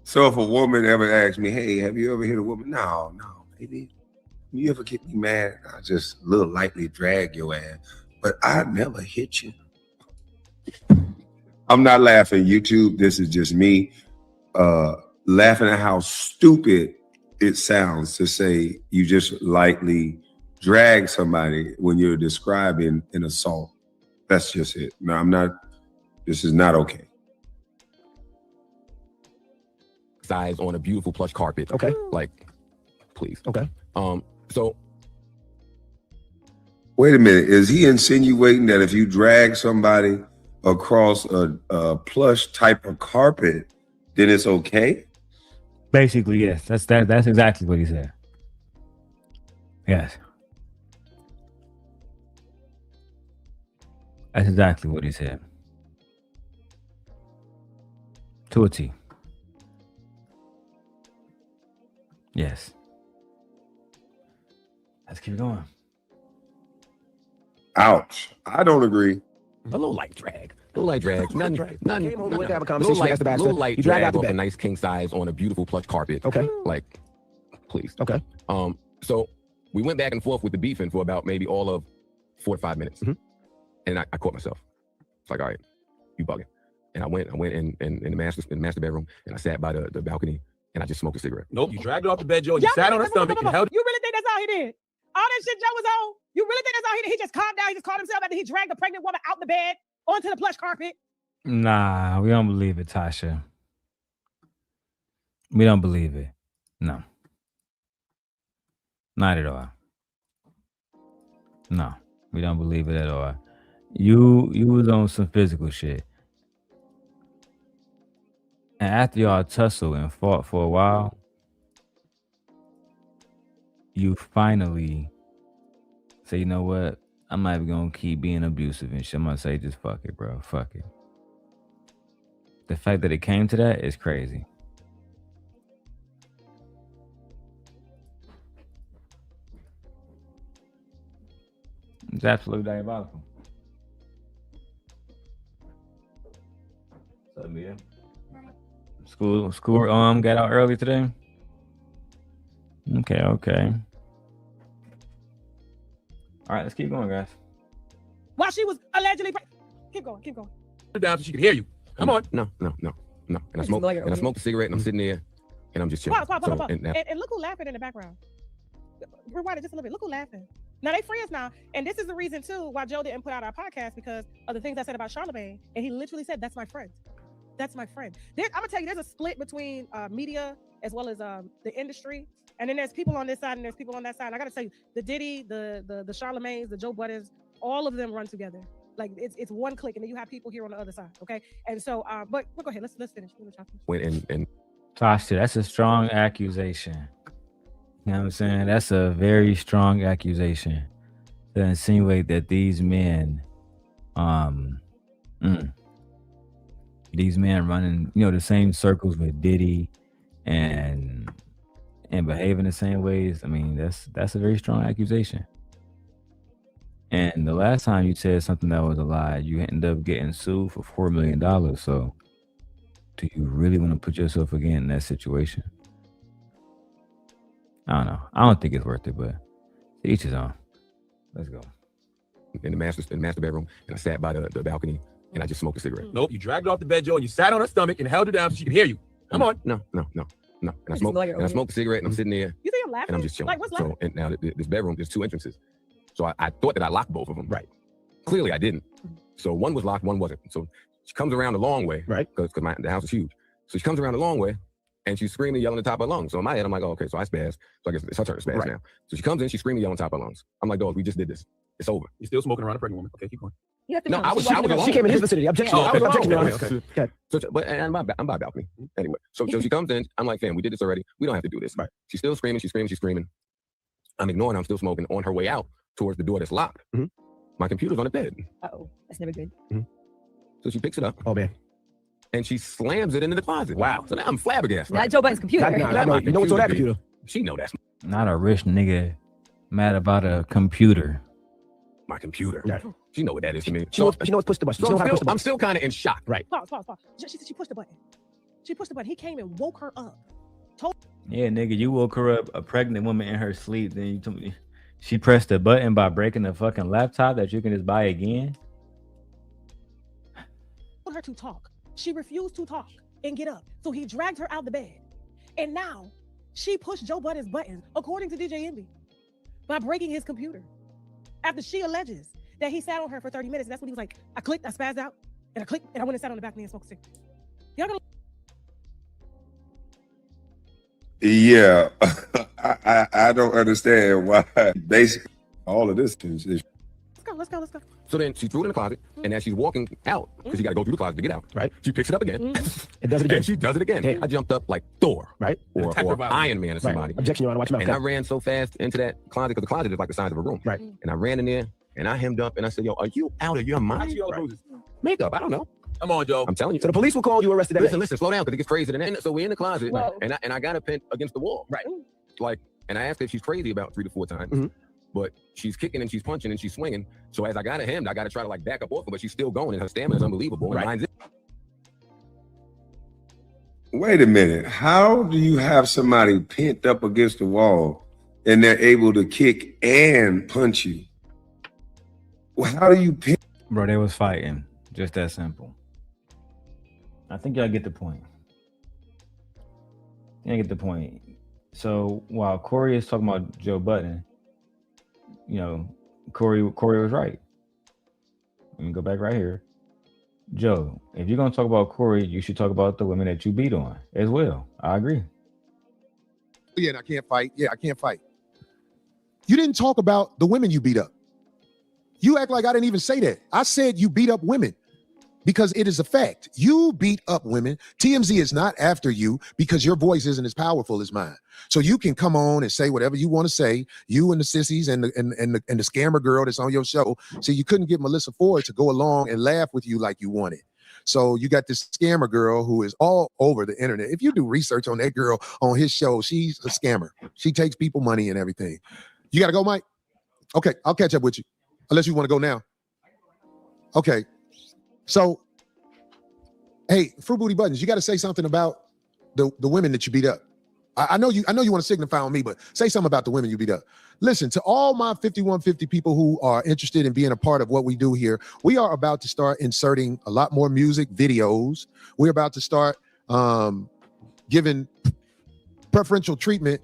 So if a woman ever asks me, hey, have you ever hit a woman? No, baby. You ever get me mad? I just a little lightly drag your ass, but I never hit you. I'm not laughing, YouTube. This is just me laughing at how stupid it sounds to say you just lightly drag somebody when you're describing an assault. That's just it. No, I'm not. This is not okay. Size on a beautiful plush carpet. Okay. Like, please. Okay. So wait a minute. Is he insinuating that if you drag somebody across a plush type of carpet, then it's okay? Basically, yes. That's exactly what he said. Yes. That's exactly what he said. To a T. Yes. Let's keep going. Ouch. I don't agree. A little light drag. A little light drag. None. Came home to have a conversation. Little light you drag drag out the off a bed. nice king size on a beautiful plush carpet. Okay. Like, please. Okay. So we went back and forth with the beefing for about maybe all of 4 to 5 minutes. And I caught myself. It's like, all right, you bugging. And I went in the master bedroom and I sat by the balcony and I just smoked a cigarette. Nope. You dragged her off the bed, Joe. And you sat on her stomach and held. You really think that's all he did? All that shit Joe was on? You really think that's all he did? He just calmed down. He just caught himself after he dragged a pregnant woman out the bed onto the plush carpet. Nah, we don't believe it, Tasha. We don't believe it. No. Not at all. No, we don't believe it at all. You was on some physical shit. And after y'all tussled and fought for a while, you finally say, you know what? I'm not even gonna keep being abusive and shit. I'm gonna say, just fuck it, bro. Fuck it. The fact that it came to that is crazy. It's absolutely diabolical. What's up, Mia? School got out early today? Okay. All right, let's keep going, guys. While she was allegedly keep going. Down so she could hear you. Come on. No. And I smoked a cigarette and I'm sitting there and I'm just chilling. Pause. So, And look who laughing in the background. Rewind it just a little bit. Look who laughing. Now they friends now. And this is the reason too why Joe didn't put out our podcast, because of the things I said about Charlamagne. And he literally said, that's my friend. That's my friend. I'm gonna tell you, there's a split between media as well as the industry. And then there's people on this side and there's people on that side. And I gotta tell you, the Diddy, the Charlamagnes, the Joe Buddens, all of them run together. Like it's one clique, and then you have people here on the other side. Okay. And so but go ahead, let's finish. Tasha, that's a strong accusation. You know what I'm saying? That's a very strong accusation to insinuate that these men running, the same circles with Diddy and behaving the same ways. I mean, that's a very strong accusation. And the last time you said something that was a lie, you ended up getting sued for $4 million. So do you really want to put yourself again in that situation? I don't know. I don't think it's worth it, but to each his own. Let's go. In the master bedroom and I sat by the balcony and I just smoked a cigarette. Nope. You dragged her off the bed, Joe, and you sat on her stomach and held her down so she could hear you. Come on. No. And I smoked a cigarette and I'm sitting there. You think I'm laughing? And I'm just chilling. Like, what's laughing? So, and now this bedroom, there's 2 entrances. So I thought that I locked both of them. Right. Clearly I didn't. So one was locked, one wasn't. So she comes around the long way. Right. Because the house is huge. So she comes around the long way and she's screaming, yelling at the top of her lungs. So in my head, I'm like, oh, okay, so I spaz. So I guess it's her turn to spaz now. So she comes in, she's screaming, yelling at the top of her lungs. I'm like, dog, we just did this. It's over. You're still smoking around a pregnant woman. Okay, keep going. No, I was alone. She came in his vicinity. Objection. Okay. So, but I'm by balcony. Anyway, so she comes in. I'm like, fam, we did this already. We don't have to do this. Right. She's still screaming. She's screaming. I'm ignoring her. I'm still smoking. On her way out towards the door that's locked, my computer's on the bed. Uh-oh, that's never good. So she picks it up. Oh man. And she slams it into the closet. Wow. So now I'm flabbergasted. Not Joe Budden's computer. You know what's on that computer? She know that's not a rich nigga mad about a computer. My computer. Yeah. She know what that is to me. She knows push the button. So I'm still kind of in shock. Right. Pause. She said she pushed the button. She pushed the button. He came and woke her up. Yeah, nigga, you woke her up, a pregnant woman in her sleep. Then you told me she pressed the button by breaking the fucking laptop that you can just buy again. Her to talk. She refused to talk and get up. So he dragged her out the bed. And now she pushed Joe Budden's buttons, according to DJ Envy, by breaking his computer. After she alleges that he sat on her for 30 minutes. And that's when he was like, I clicked, I spazzed out, and I clicked, and I went and sat on the balcony and smoked a cigarette. Y'all gonna Yeah, I don't understand why. Basically, all of this is let's go. So then she threw it in the closet, and as she's walking out, because you got to go through the closet to get out, right? She picks it up again. It does it again. And she does it again. I jumped up like Thor, right? Or Iron Man or somebody. Objection, Your Honor. Watch your mouth. And I ran so fast into that closet, because the closet is like the size of a room. Right. And I ran in there, and I hemmed up, and I said, yo, are you out of your mind? Makeup, I don't know. Come on, Joe. I'm telling you. So the police will call you arrested. Listen, slow down, because it gets crazy. And so we're in the closet, and I got her pinned against the wall. Right. Like, and I asked her if she's crazy about 3 to 4 times. But she's kicking and she's punching and she's swinging. So as I got her hemmed, I got to try to like back up off her, but she's still going, and her stamina is unbelievable. And mine's Wait a minute. How do you have somebody pinned up against the wall and they're able to kick and punch you? Well, how do you pin? Bro, they was fighting. Just that simple. I think y'all get the point. Y'all get the point. So while Corey is talking about Joe Budden, you know, Corey was right. Let me go back right here. Joe, if you're gonna talk about Corey, you should talk about the women that you beat on as well. I agree. Yeah, and I can't fight. Yeah, I can't fight. You didn't talk about the women you beat up. You act like I didn't even say that. I said you beat up women because it is a fact. You beat up women. TMZ is not after you because your voice isn't as powerful as mine. So you can come on and say whatever you want to say. You and the sissies and the scammer girl that's on your show. So you couldn't get Melissa Ford to go along and laugh with you like you wanted. So you got this scammer girl who is all over the internet. If you do research on that girl on his show, she's a scammer. She takes people money and everything. You got to go, Mike? Okay, I'll catch up with you. Unless you want to go now. Okay. So, hey, Fruit Booty Buttons, you got to say something about the women that you beat up. I know you want to signify on me, but say something about the women you beat up. Listen, to all my 5150 people who are interested in being a part of what we do here, we are about to start inserting a lot more music videos. We're about to start giving preferential treatment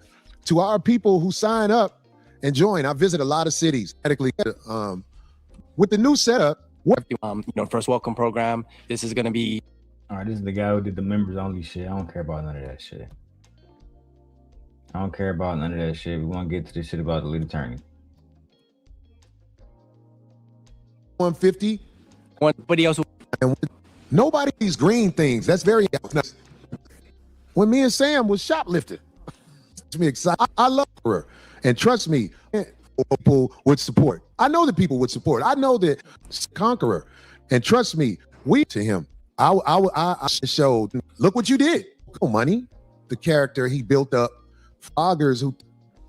to our people who sign up and join. I visit a lot of cities. With the new setup, First Welcome program. This is going to be. All right, this is the guy who did the members only shit. I don't care about none of that shit. I don't care about none of that shit. We want to get to this shit about the lead attorney. 150. Nobody else. Nobody's green things. That's very. When me and Sam was shoplifting, it's me excited. I love her, and trust me, people would support. I know that people would support. I know that Conqueror, and trust me, we to him. I showed. Look what you did. Money, the character he built up. Foggers who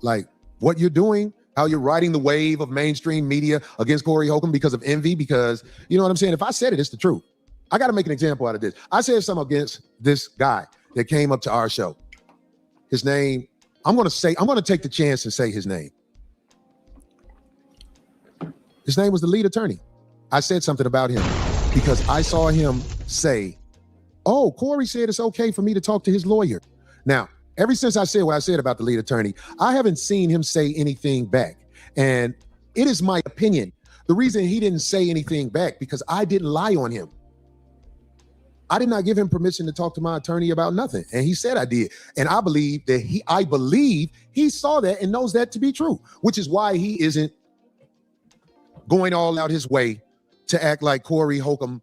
like what you're doing, how you're riding the wave of mainstream media against Corey Holcomb because of envy, because you know what I'm saying? If I said it, it's the truth. I got to make an example out of this. I said something against this guy that came up to our show. His name, I'm going to take the chance and say his name. His name was the lead attorney. I said something about him because I saw him say, oh, Corey said it's okay for me to talk to his lawyer. Now, ever since I said what I said about the lead attorney, I haven't seen him say anything back. And it is my opinion. The reason he didn't say anything back because I didn't lie on him. I did not give him permission to talk to my attorney about nothing. And he said I did. And I believe he saw that and knows that to be true, which is why he isn't going all out his way to act like Corey Holcomb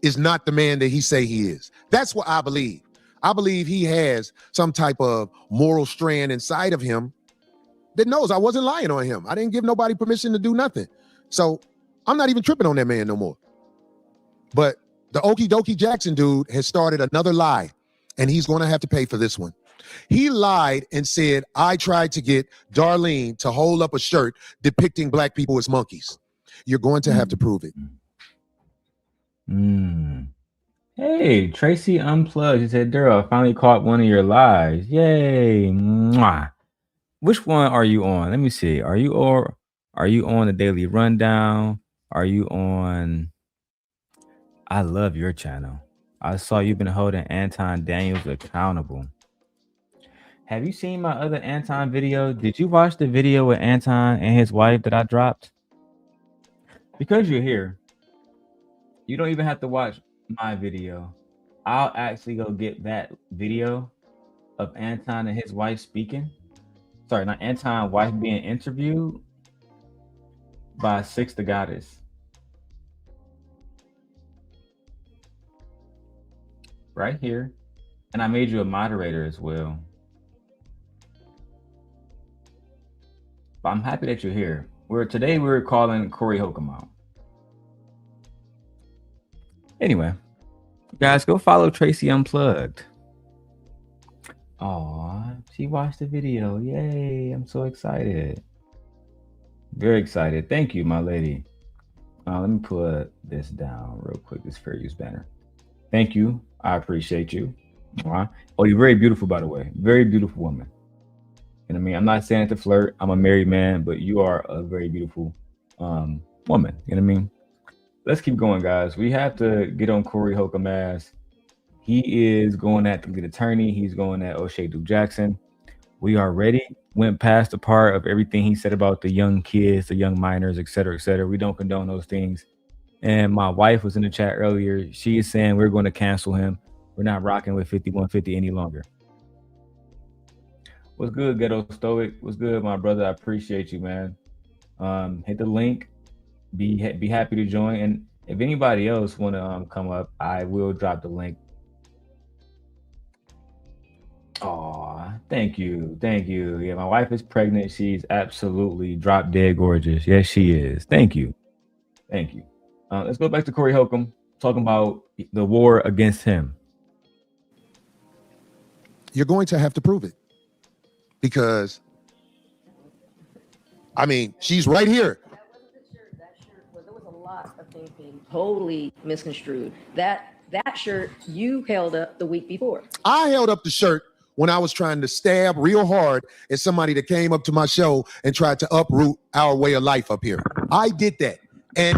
is not the man that he say he is. That's what I believe. I believe he has some type of moral strand inside of him that knows I wasn't lying on him. I didn't give nobody permission to do nothing. So I'm not even tripping on that man no more. But the Okie Dokie Jackson dude has started another lie, and he's going to have to pay for this one. He lied and said, I tried to get Darlene to hold up a shirt depicting black people as monkeys. You're going to have to prove it. Hey, Tracy Unplugged. She said, Darrel, I finally caught one of your lives. Yay. Mwah. Which one are you on? Let me see. Are you on the Daily Rundown? Are you on I love your channel. I saw you've been holding Anton Daniels accountable. Have you seen my other Anton video? Did you watch the video with Anton and his wife that I dropped? Because you're here, you don't even have to watch my video. I'll actually go get that video of Anton and his wife speaking. Sorry, not Anton, wife being interviewed by Six the Goddess. Right here. And I made you a moderator as well. But I'm happy that you're here. Today we're calling Corey Holcomb out. Anyway, guys, go follow Tracy Unplugged. Aw, she watched the video. Yay, I'm so excited. Very excited. Thank you, my lady. Let me put this down real quick, this fair use banner. Thank you. I appreciate you. Oh, you're very beautiful, by the way. Very beautiful woman. You know what I mean? I'm not saying it to flirt. I'm a married man, but you are a very beautiful woman. You know what I mean? Let's keep going, guys. We have to get on Corey Holcomb ass. He is going at the lead attorney. He's going at O'Shea Duke Jackson. We already went past the part of everything he said about the young kids, the young minors, et cetera, et cetera. We don't condone those things. And my wife was in the chat earlier. She is saying we're going to cancel him. We're not rocking with 5150 any longer. What's good, Ghetto Stoic? What's good, my brother? I appreciate you, man. Hit the link. Be happy to join. And if anybody else want to come up, I will drop the link. Aw, thank you. Thank you. Yeah, my wife is pregnant. She's absolutely drop dead gorgeous. Yes, she is. Thank you. Thank you. Let's go back to Corey Holcomb, talking about the war against him. You're going to have to prove it. Because, I mean, she's right here. There was a lot of things being totally misconstrued. That shirt you held up the week before. I held up the shirt when I was trying to stab real hard at somebody that came up to my show and tried to uproot our way of life up here. I did that. And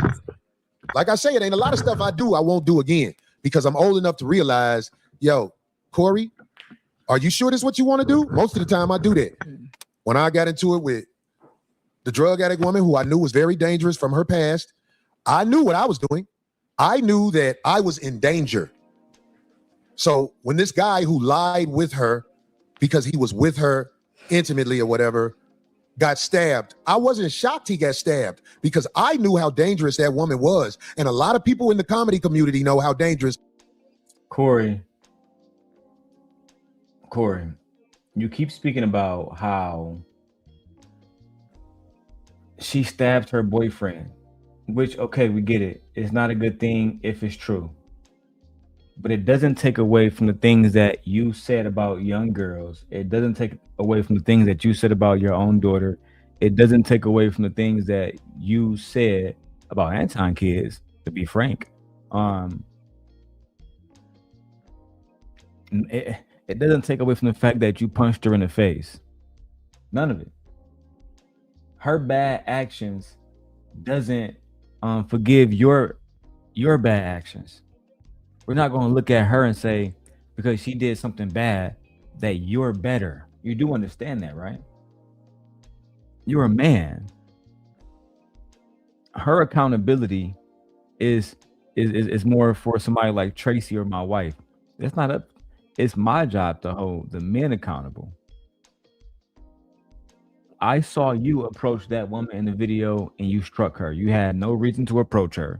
like I say, it ain't a lot of stuff I do I won't do again because I'm old enough to realize, yo, Corey, are you sure this is what you want to do? Most of the time I do that. When I got into it with the drug addict woman who I knew was very dangerous from her past, I knew what I was doing. I knew that I was in danger. So when this guy who lied with her because he was with her intimately or whatever got stabbed, I wasn't shocked he got stabbed because I knew how dangerous that woman was. And a lot of people in the comedy community know how dangerous. Corey, you keep speaking about how she stabbed her boyfriend, which, okay, we get it. It's not a good thing if it's true. But it doesn't take away from the things that you said about young girls. It doesn't take away from the things that you said about your own daughter. It doesn't take away from the things that you said about Anton kids, to be frank. It doesn't take away from the fact that you punched her in the face. None of it. Her bad actions doesn't forgive your bad actions. We're not going to look at her and say, because she did something bad, that you're better. You do understand that, right? You're a man. Her accountability is more for somebody like Tracy or my wife. It's not up. It's my job to hold the men accountable. I saw you approach that woman in the video and you struck her. You had no reason to approach her.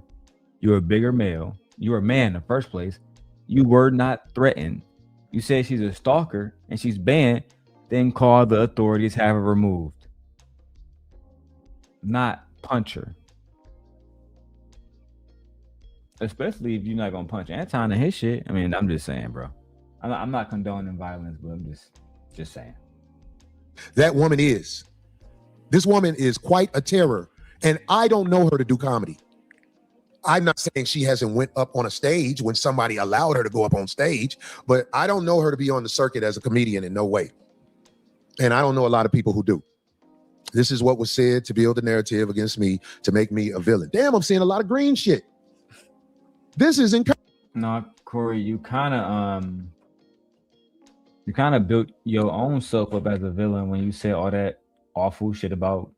You're a bigger male. You're a man in the first place. You were not threatened. You said she's a stalker and she's banned, then call the authorities, have her removed. Not punch her. Especially if you're not going to punch Anton and his shit. I mean, I'm just saying, bro. I'm not condoning violence, but I'm just saying. That woman is. This woman is quite a terror. And I don't know her to do comedy. I'm not saying she hasn't went up on a stage when somebody allowed her to go up on stage, but I don't know her to be on the circuit as a comedian in no way. And I don't know a lot of people who do. This is what was said to build a narrative against me to make me a villain. Damn, I'm seeing a lot of green shit. This is incredible. No, Corey, you kind of built your own self up as a villain when you said all that awful shit about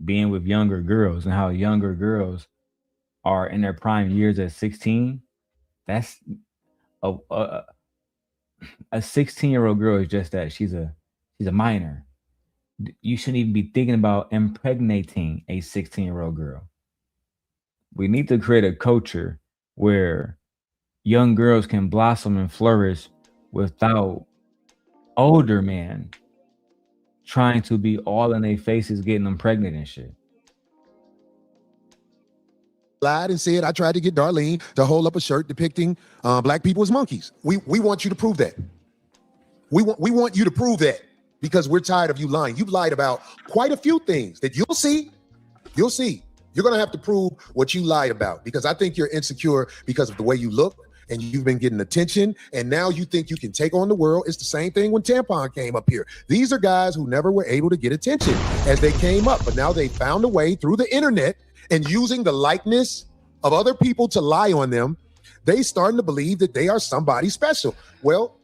being with younger girls and how younger girls are in their prime years at 16. That's a 16-year-old girl is just that. She's a minor. You shouldn't even be thinking about impregnating a 16-year-old girl. We need to create a culture where young girls can blossom and flourish without older men trying to be all in their faces, getting them pregnant and shit. Lied and said I tried to get Darlene to hold up a shirt depicting black people as monkeys. We want you to prove that. We want you to prove that because we're tired of you lying. You've lied about quite a few things that you'll see. You'll see. You're gonna have to prove what you lied about because I think you're insecure because of the way you look and you've been getting attention and now you think you can take on the world. It's the same thing when Tampon came up here. These are guys who never were able to get attention as they came up, but now they found a way through the internet and using the likeness of other people to lie on them. They starting to believe that they are somebody special. Well,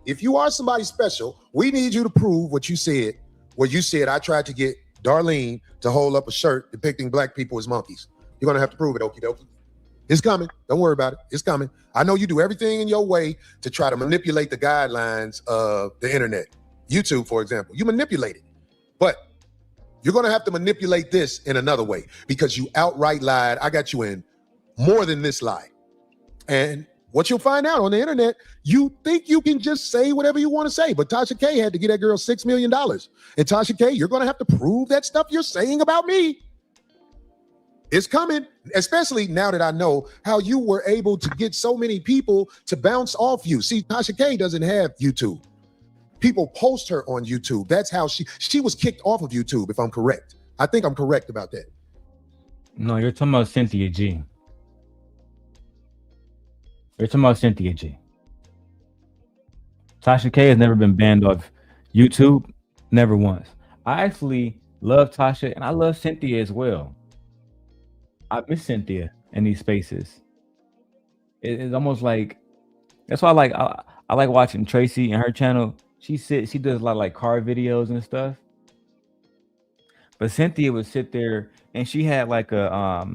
if you are somebody special, we need you to prove what you said, where you said I tried to get Darlene to hold up a shirt depicting black people as monkeys. You're gonna have to prove it, okie dokie. It's coming. Don't worry about it. It's coming. I know you do everything in your way to try to manipulate the guidelines of the internet. YouTube, for example, you manipulate it. But you're gonna have to manipulate this in another way because you outright lied. I got you in more than this lie. And what you'll find out on the internet, you think you can just say whatever you want to say, but Tasha K had to get that girl $6 million. And Tasha K, you're going to have to prove that stuff you're saying about me. It's coming, especially now that I know how you were able to get so many people to bounce off you. See, Tasha K doesn't have YouTube. People post her on YouTube. That's how she was kicked off of YouTube, if I'm correct. I think I'm correct about that. No, you're talking about Cynthia G. You're talking about Cynthia G. Tasha K has never been banned off YouTube, never once. I actually love Tasha and I love Cynthia as well. I miss Cynthia in these spaces. It's almost like that's why I like watching Tracy and her channel. She does a lot of like car videos and stuff. But Cynthia would sit there and she had like a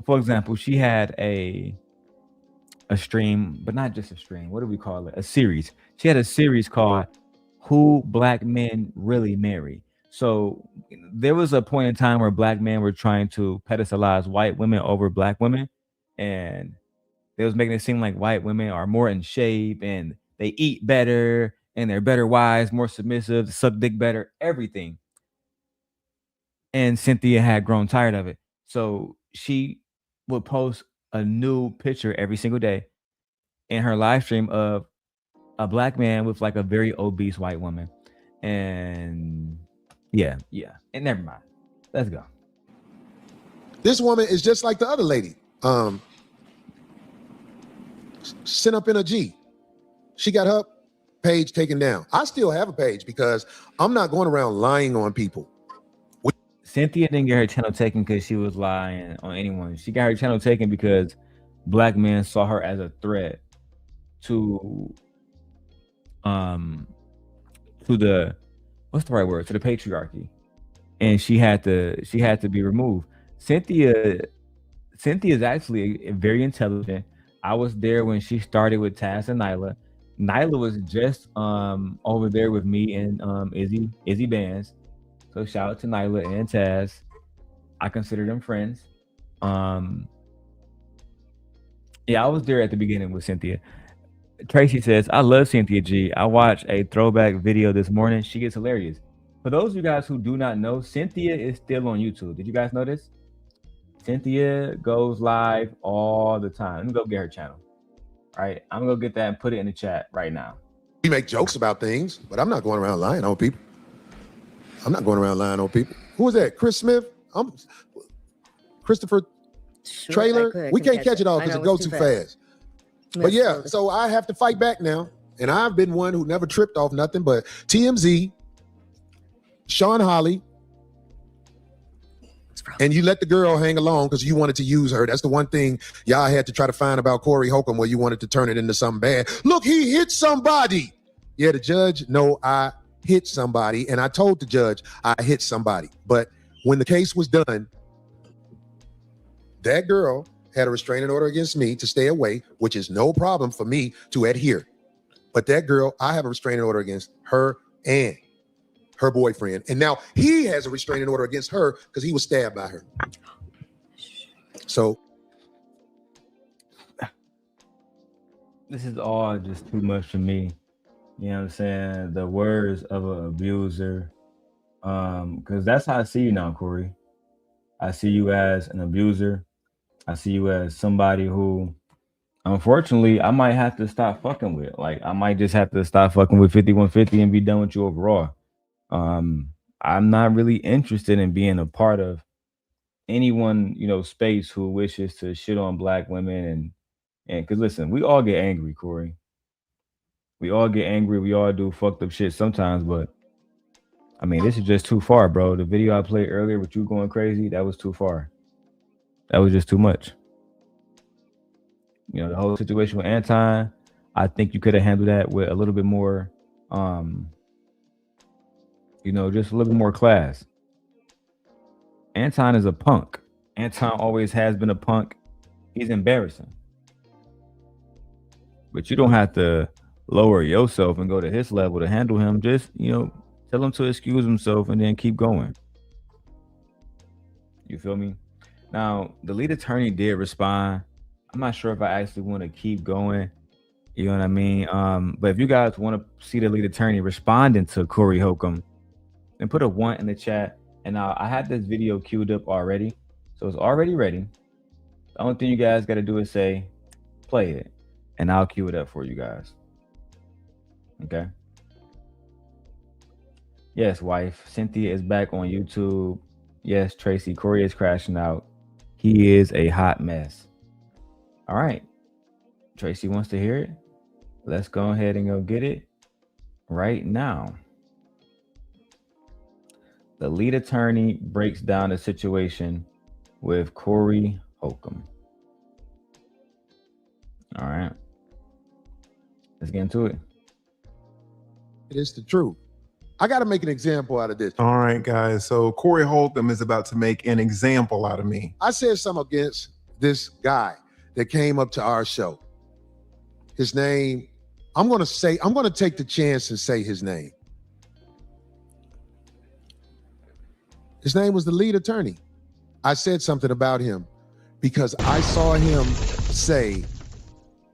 for example, she had a stream, but not just a stream. What do we call it? A series. She had a series called Who Black Men Really Marry. So there was a point in time where black men were trying to pedestalize white women over black women. And they was making it seem like white women are more in shape and they eat better and they're better wives, more submissive, suck dick better, everything. And Cynthia had grown tired of it. So she would post a new picture every single day in her live stream of a black man with like a very obese white woman. And yeah. And never mind. Let's go. This woman is just like the other lady. Sent up in a G. She got her page taken down. I still have a page because I'm not going around lying on people. Cynthia didn't get her channel taken because she was lying on anyone. She got her channel taken because black men saw her as a threat to the what's the right word? To the patriarchy. And she had to be removed. Cynthia is actually very intelligent. I was there when she started with Taz and Nyla. Nyla was just over there with me and Izzy Bands. So shout out to Nyla and Taz. I consider them friends. Yeah, I was there at the beginning with Cynthia. Tracy says, I love Cynthia G. I watched a throwback video this morning. She gets hilarious. For those of you guys who do not know, Cynthia is still on YouTube. Did you guys know this? Cynthia goes live all the time. Let me go get her channel. All right, I'm gonna go get that and put it in the chat right now. We make jokes about things, but I'm not going around lying on people. I'm not going around lying on people. Who is that? Chris Smith? Christopher trailer. We can't catch it all because it goes too fast. But yeah, so I have to fight back now. And I've been one who never tripped off nothing but TMZ, Sean Holly, and you let the girl hang along because you wanted to use her. That's the one thing y'all had to try to find about Corey Holcomb, where you wanted to turn it into something bad. Look, he hit somebody. Yeah, the judge, no, I hit somebody. And I told the judge I hit somebody. But when the case was done, that girl had a restraining order against me to stay away, which is no problem for me to adhere. But that girl, I have a restraining order against her and her boyfriend. And now he has a restraining order against her because he was stabbed by her. So this is all just too much for me. You know what I'm saying? The words of an abuser. Because that's how I see you now, Corey. I see you as an abuser. I see you as somebody who, unfortunately, I might have to stop fucking with. Like, I might just have to stop fucking with 5150 and be done with you overall. I'm not really interested in being a part of anyone, space who wishes to shit on black women and because listen, we all get angry, Corey. We all get angry. We all do fucked up shit sometimes, but I mean, this is just too far, bro. The video I played earlier with you going crazy, that was too far. That was just too much. The whole situation with Anton, I think you could have handled that with a little bit more, just a little bit more class. Anton is a punk. Anton always has been a punk. He's embarrassing. But you don't have to lower yourself and go to his level to handle him. Just, tell him to excuse himself and then keep going. You feel me? Now, the lead attorney did respond. I'm not sure if I actually want to keep going. You know what I mean? But if you guys want to see the lead attorney responding to Corey Holcomb, then put a 1 in the chat. And now I had this video queued up already. So it's already ready. The only thing you guys got to do is say, play it. And I'll queue it up for you guys. Okay? Yes, wife. Cynthia is back on YouTube. Yes, Tracy. Corey is crashing out. He is a hot mess. All right. Tracy wants to hear it. Let's go ahead and go get it right now. The lead attorney breaks down the situation with Corey Holcomb. All right. Let's get into it. it is the truth. I got to make an example out of this. All right, guys. So Corey Holcomb is about to make an example out of me. I said something against this guy that came up to our show. His name, I'm going to take the chance and say his name. His name was the lead attorney. I said something about him because I saw him say,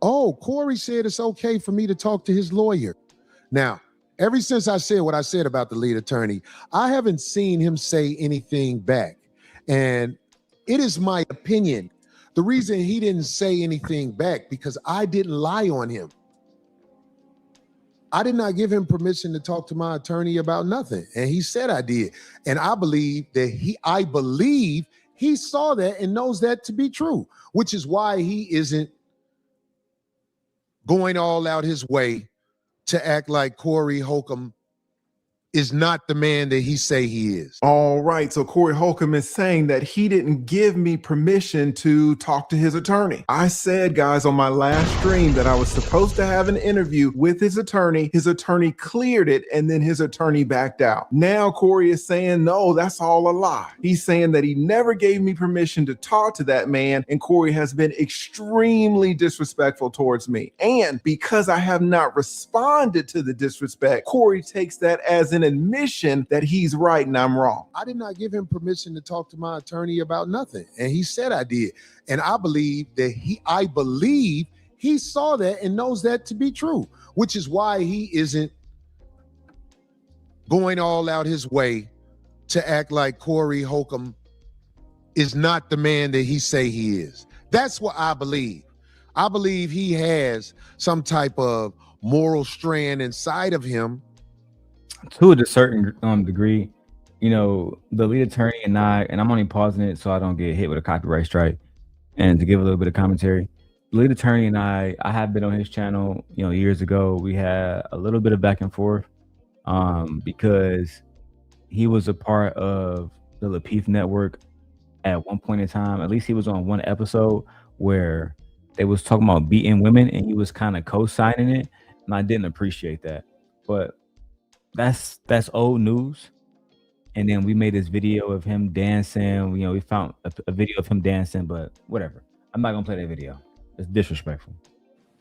oh, Corey said it's okay for me to talk to his lawyer. Now, ever since I said what I said about the lead attorney, I haven't seen him say anything back. And it is my opinion. The reason he didn't say anything back because I didn't lie on him. I did not give him permission to talk to my attorney about nothing. And he said I did. And I believe he saw that and knows that to be true, which is why he isn't going all out his way to act like Corey Holcomb is not the man that he say he is. All right, so Corey Holcomb is saying that he didn't give me permission to talk to his attorney. I said, guys, on my last stream that I was supposed to have an interview with his attorney. His attorney cleared it, and then his attorney backed out. Now Corey is saying, no, that's all a lie. He's saying that he never gave me permission to talk to that man, and Corey has been extremely disrespectful towards me. And because I have not responded to the disrespect, Corey takes that as an admission that he's right and I'm wrong. I did not give him permission to talk to my attorney about nothing. And he said I did. And I believe he saw that and knows that to be true, which is why he isn't going all out his way to act like Corey Holcomb is not the man that he say he is. That's what I believe. I believe he has some type of moral strand inside of him. To a certain degree, the lead attorney and I'm only pausing it so I don't get hit with a copyright strike. And to give a little bit of commentary, lead attorney and I have been on his channel, years ago. We had a little bit of back and forth because he was a part of the Lapeef network at one point in time. At least he was on one episode where they was talking about beating women and he was kind of co-signing it. And I didn't appreciate that. But that's old news. And then we made this video of him dancing. We found a video of him dancing, but whatever. I'm not gonna play that video. It's disrespectful.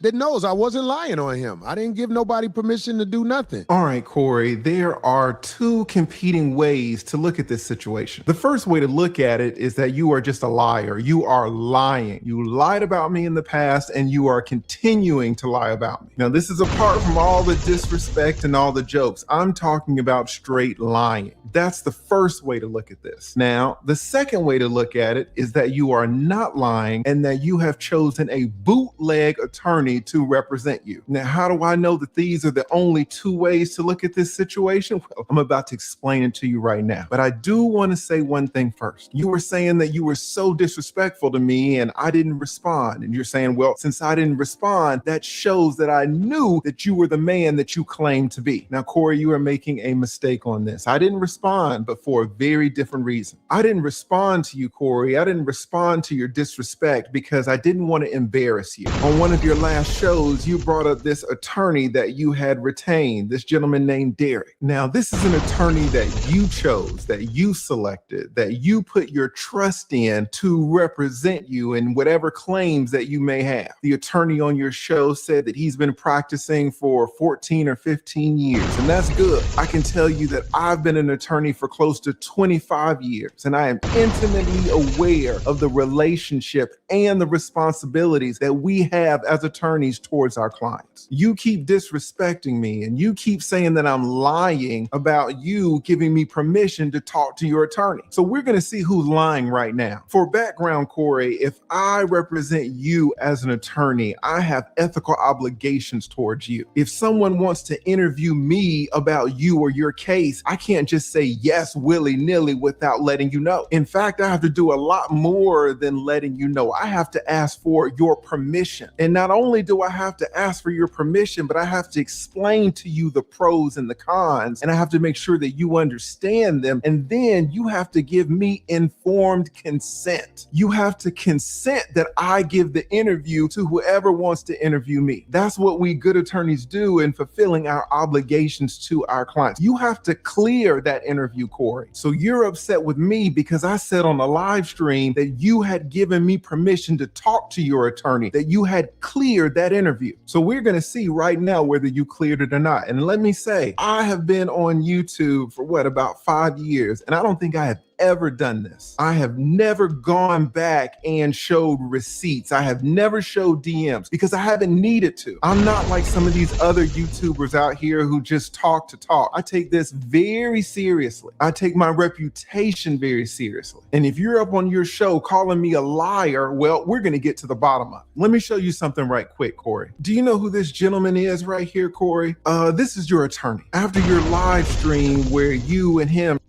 That knows I wasn't lying on him. I didn't give nobody permission to do nothing. All right, Corey, there are two competing ways to look at this situation. The first way to look at it is that you are just a liar. You are lying. You lied about me in the past and you are continuing to lie about me. Now, this is apart from all the disrespect and all the jokes. I'm talking about straight lying. That's the first way to look at this. Now, the second way to look at it is that you are not lying and that you have chosen a bootleg attorney to represent you. Now, how do I know that these are the only two ways to look at this situation? Well, I'm about to explain it to you right now. But I do want to say one thing first. You were saying that you were so disrespectful to me and I didn't respond. And you're saying, well, since I didn't respond, that shows that I knew that you were the man that you claimed to be. Now, Corey, you are making a mistake on this. I didn't respond, but for a very different reason. I didn't respond to you, Corey. I didn't respond to your disrespect because I didn't want to embarrass you. On one of your last shows, you brought up this attorney that you had retained, this gentleman named Darrel. Now, this is an attorney that you chose, that you selected, that you put your trust in to represent you in whatever claims that you may have. The attorney on your show said that he's been practicing for 14 or 15 years, and that's good. I can tell you that I've been an attorney for close to 25 years, and I am intimately aware of the relationship and the responsibilities that we have as attorneys towards our clients. You keep disrespecting me and you keep saying that I'm lying about you giving me permission to talk to your attorney. So we're going to see who's lying right now. For background, Corey, if I represent you as an attorney, I have ethical obligations towards you. If someone wants to interview me about you or your case, I can't just say yes willy-nilly without letting you know. In fact, I have to do a lot more than letting you know. I have to ask for your permission. And not only do I have to ask for your permission, but I have to explain to you the pros and the cons, and I have to make sure that you understand them. And then you have to give me informed consent. You have to consent that I give the interview to whoever wants to interview me. That's what we good attorneys do in fulfilling our obligations to our clients. You have to clear that interview, Corey. So you're upset with me because I said on a live stream that you had given me permission to talk to your attorney, that you had cleared that interview. So we're going to see right now whether you cleared it or not. And let me say, I have been on YouTube for about 5 years, and I don't think I have ever done this. I have never gone back and showed receipts. I have never showed DMs because I haven't needed to. I'm not like some of these other YouTubers out here who just talk to talk. I take this very seriously. I take my reputation very seriously. And if you're up on your show calling me a liar, well, we're going to get to the bottom of it. Let me show you something right quick, Corey. Do you know who this gentleman is right here, Corey? This is your attorney. After your live stream where you and him.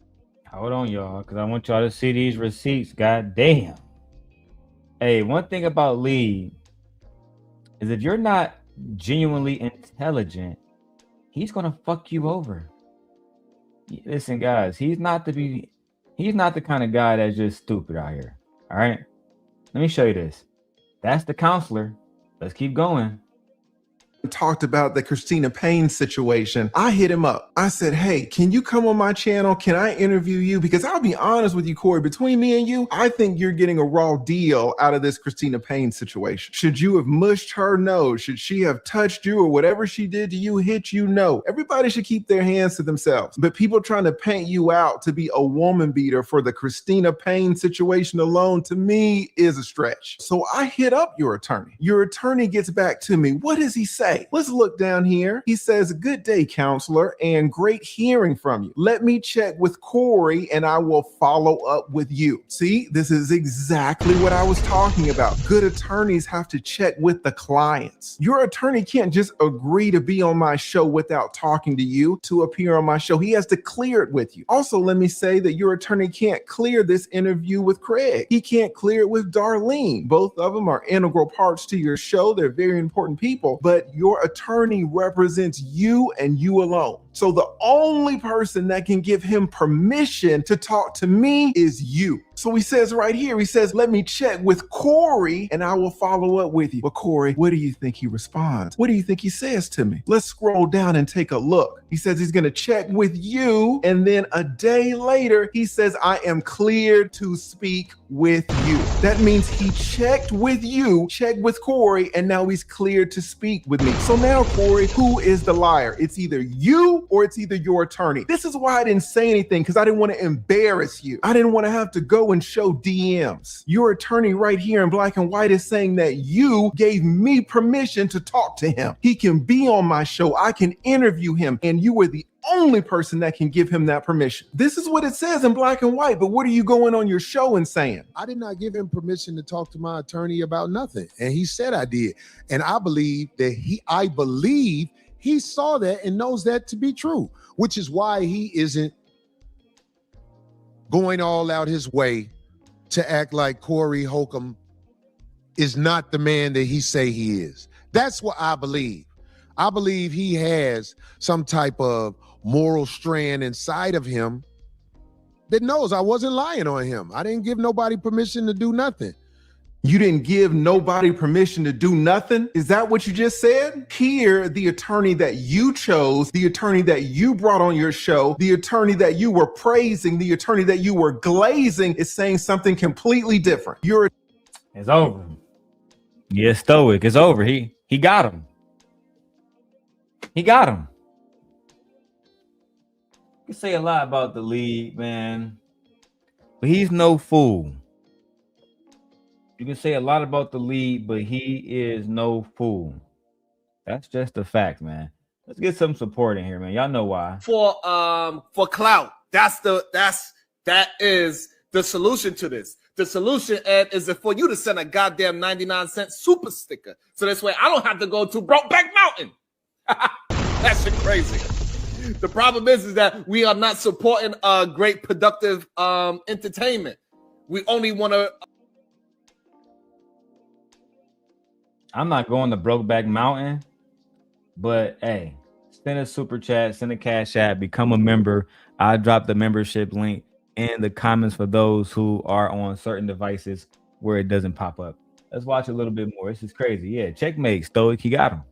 Hold on, y'all, because I want y'all to see these receipts. God damn. Hey, one thing about Lee is if you're not genuinely intelligent, he's gonna fuck you over. Listen, guys, he's not the kind of guy that's just stupid out here. All right. Let me show you this. That's the counselor. Let's keep going. Talked about the Christina Payne situation. I hit him up. I said, hey, can you come on my channel? Can I interview you? Because I'll be honest with you, Corey, between me and you, I think you're getting a raw deal out of this Christina Payne situation. Should you have mushed her? No. Should she have touched you or whatever she did to you, hit you? No. Everybody should keep their hands to themselves. But people trying to paint you out to be a woman beater for the Christina Payne situation alone, to me, is a stretch. So I hit up your attorney. Your attorney gets back to me. What does he say? say. Let's look down here. He says, "Good day, counselor, and great hearing from you. Let me check with Corey and I will follow up with you." See, this is exactly what I was talking about. Good attorneys have to check with the clients. Your attorney can't just agree to be on my show without talking to you to appear on my show. He has to clear it with you. Also, let me say that your attorney can't clear this interview with Craig. He can't clear it with Darlene. Both of them are integral parts to your show. They're very important people, but your attorney represents you and you alone. So the only person that can give him permission to talk to me is you. So he says right here, he says, "Let me check with Corey and I will follow up with you." But Corey, what do you think he responds? What do you think he says to me? Let's scroll down and take a look. He says he's going to check with you. And then a day later, he says, "I am cleared to speak with you." That means he checked with you, checked with Corey, and now he's cleared to speak with me. So now, Corey, who is the liar? It's either you or it's either your attorney. This is why I didn't say anything, because I didn't want to embarrass you. I didn't want to have to go and show DMs. Your attorney right here in black and white is saying that you gave me permission to talk to him. He can be on my show. I can interview him, and you were the only person that can give him that permission. This is what it says in black and white, but what are you going on your show and saying? I did not give him permission to talk to my attorney about nothing. And he said I did. And I believe he saw that and knows that to be true, which is why he isn't going all out his way to act like Corey Holcomb is not the man that he say he is. That's what I believe. I believe he has some type of moral strand inside of him that knows I wasn't lying on him. I didn't give nobody permission to do nothing. You didn't give nobody permission to do nothing? Is that what you just said? Here, the attorney that you chose, the attorney that you brought on your show, the attorney that you were praising, the attorney that you were glazing is saying something completely different. It's over. Yeah, stoic. It's over. He got him. He got him. You can say a lot about the league, man, but he's no fool. You can say a lot about the league, but he is no fool. That's just a fact, man. Let's get some support in here, man. Y'all know why. For clout. That is the solution to this. The solution, Ed, is for you to send a goddamn 99-cent super sticker. So this way I don't have to go to Brokeback Mountain. That shit crazy. The problem is that we are not supporting great productive entertainment. We only want to. I'm not going to Brokeback Mountain, but hey, send a super chat, send a cash app, become a member. I drop the membership link in the comments for those who are on certain devices where it doesn't pop up. Let's watch a little bit more. This is crazy. Yeah, checkmate, Stoic. He got him.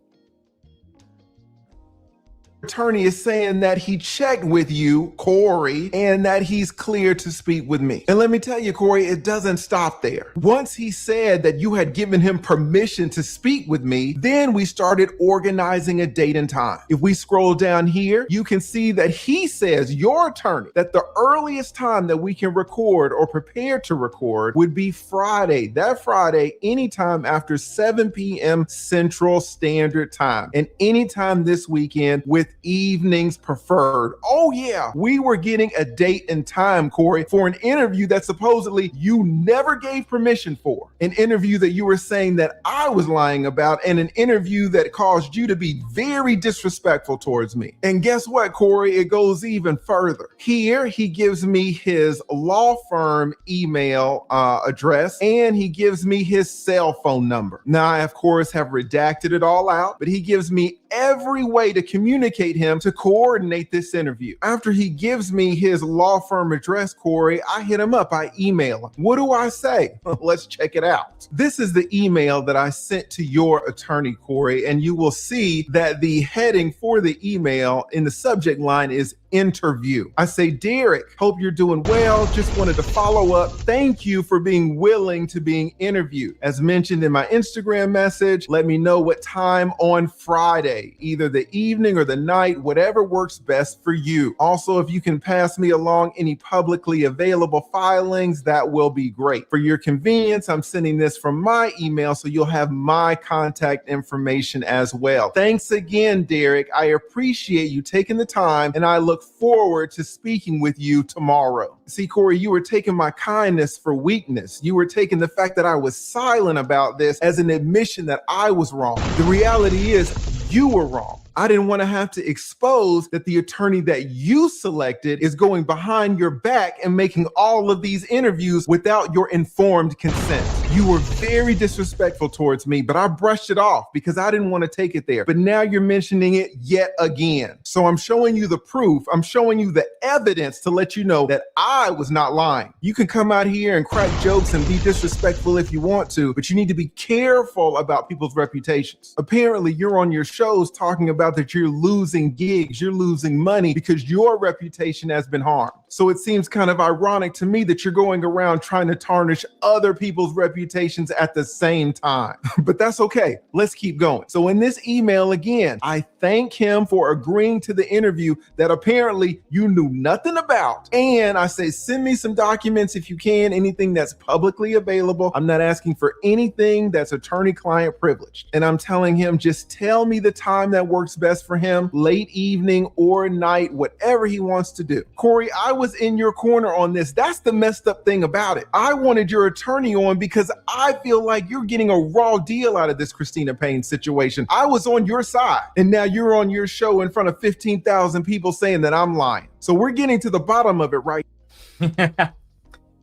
Attorney is saying that he checked with you, Corey, and that he's clear to speak with me. And let me tell you, Corey, it doesn't stop there. Once he said that you had given him permission to speak with me, then we started organizing a date and time. If we scroll down here, you can see that he says, your attorney, that the earliest time that we can record or prepare to record would be Friday. That Friday, anytime after 7 p.m. Central Standard Time, and anytime this weekend with evenings preferred. Oh yeah, we were getting a date and time, Corey, for an interview that supposedly you never gave permission for. An interview that you were saying that I was lying about, and an interview that caused you to be very disrespectful towards me. And guess what, Corey? It goes even further. Here, he gives me his law firm email address, and he gives me his cell phone number. Now, I, of course, have redacted it all out, but he gives me every way to communicate him to coordinate this interview. After he gives me his law firm address, Corey, I hit him up. I email him. What do I say? Let's check it out. This is the email that I sent to your attorney, Corey, and you will see that the heading for the email in the subject line is interview. I say, Derek, hope you're doing well. Just wanted to follow up. Thank you for being willing to being interviewed. As mentioned in my Instagram message, let me know what time on Friday, either the evening or the night, whatever works best for you. Also, if you can pass me along any publicly available filings, that will be great. For your convenience, I'm sending this from my email, so you'll have my contact information as well. Thanks again, Derek. I appreciate you taking the time, and I look forward to speaking with you tomorrow. See, Corey, you were taking my kindness for weakness. You were taking the fact that I was silent about this as an admission that I was wrong. The reality is, you were wrong. I didn't want to have to expose that the attorney that you selected is going behind your back and making all of these interviews without your informed consent. You were very disrespectful towards me, but I brushed it off because I didn't want to take it there. But now you're mentioning it yet again. So I'm showing you the proof. I'm showing you the evidence to let you know that I was not lying. You can come out here and crack jokes and be disrespectful if you want to, but you need to be careful about people's reputations. Apparently, you're on your shows talking about that you're losing gigs, you're losing money because your reputation has been harmed. So it seems kind of ironic to me that you're going around trying to tarnish other people's reputations at the same time. But that's okay. Let's keep going. So in this email, again, I thank him for agreeing to the interview that apparently you knew nothing about. And I say, send me some documents if you can, anything that's publicly available. I'm not asking for anything that's attorney-client privileged. And I'm telling him, just tell me the time that works best for him, late evening or night, whatever he wants to do. Corey, I was in your corner on this. That's the messed up thing about it. I wanted your attorney on because I feel like you're getting a raw deal out of this Christina Payne situation. I was on your side, and now you're on your show in front of 15,000 people saying that I'm lying. So we're getting to the bottom of it, right?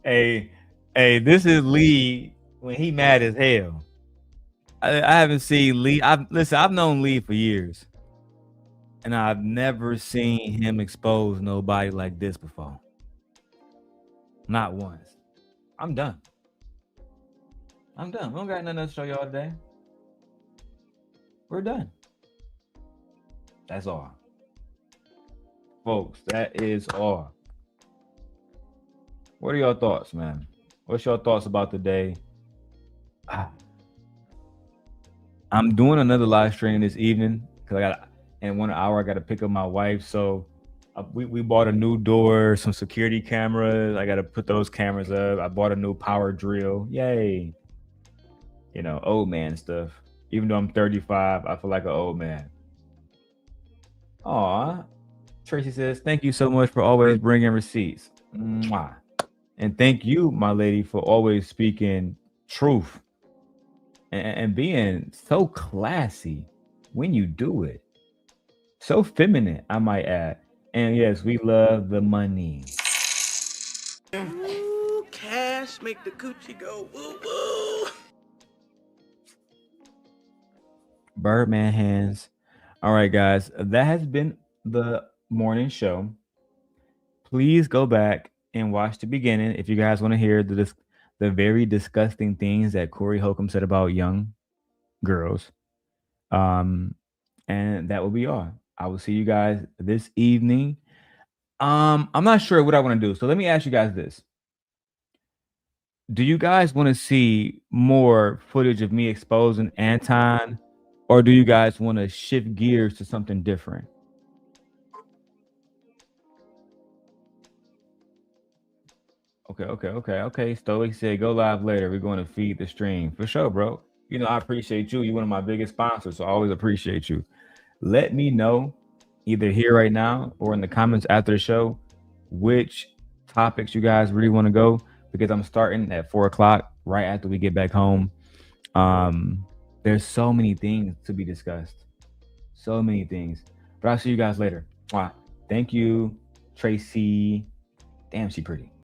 Hey, this is Lee when he mad as hell. I haven't seen Lee. I've known Lee for years, and I've never seen him expose nobody like this before. Not once. I'm done. We don't got nothing else to show y'all today. We're done. That's all. Folks, that is all. What are your thoughts, man? What's your thoughts about the day? I'm doing another live stream this evening because in 1 hour I got to pick up my wife. So we bought a new door, some security cameras. I got to put those cameras up. I bought a new power drill. Yay! You know, old man stuff. Even though I'm 35, I feel like an old man. Aw. Tracy says, thank you so much for always bringing receipts. Mwah. And thank you, my lady, for always speaking truth and being so classy when you do it. So feminine, I might add. And yes, we love the money. Ooh, cash make the coochie go woo woo. Birdman hands. All right, guys, that has been the morning show. Please go back and watch the beginning if you guys want to hear the very disgusting things that Corey Holcomb said about young girls. And that will be all. I will see you guys this evening. I'm not sure what I want to do. So let me ask you guys this. Do you guys want to see more footage of me exposing Anton, or do you guys want to shift gears to something different? Okay. Stoic said, go live later. We're going to feed the stream. For sure, bro. You know, I appreciate you. You're one of my biggest sponsors, so I always appreciate you. Let me know, either here right now or in the comments after the show, which topics you guys really want to go, because I'm starting at 4 o'clock right after we get back home. There's so many things to be discussed. So many things. But I'll see you guys later. Thank you, Tracy. Damn, she pretty.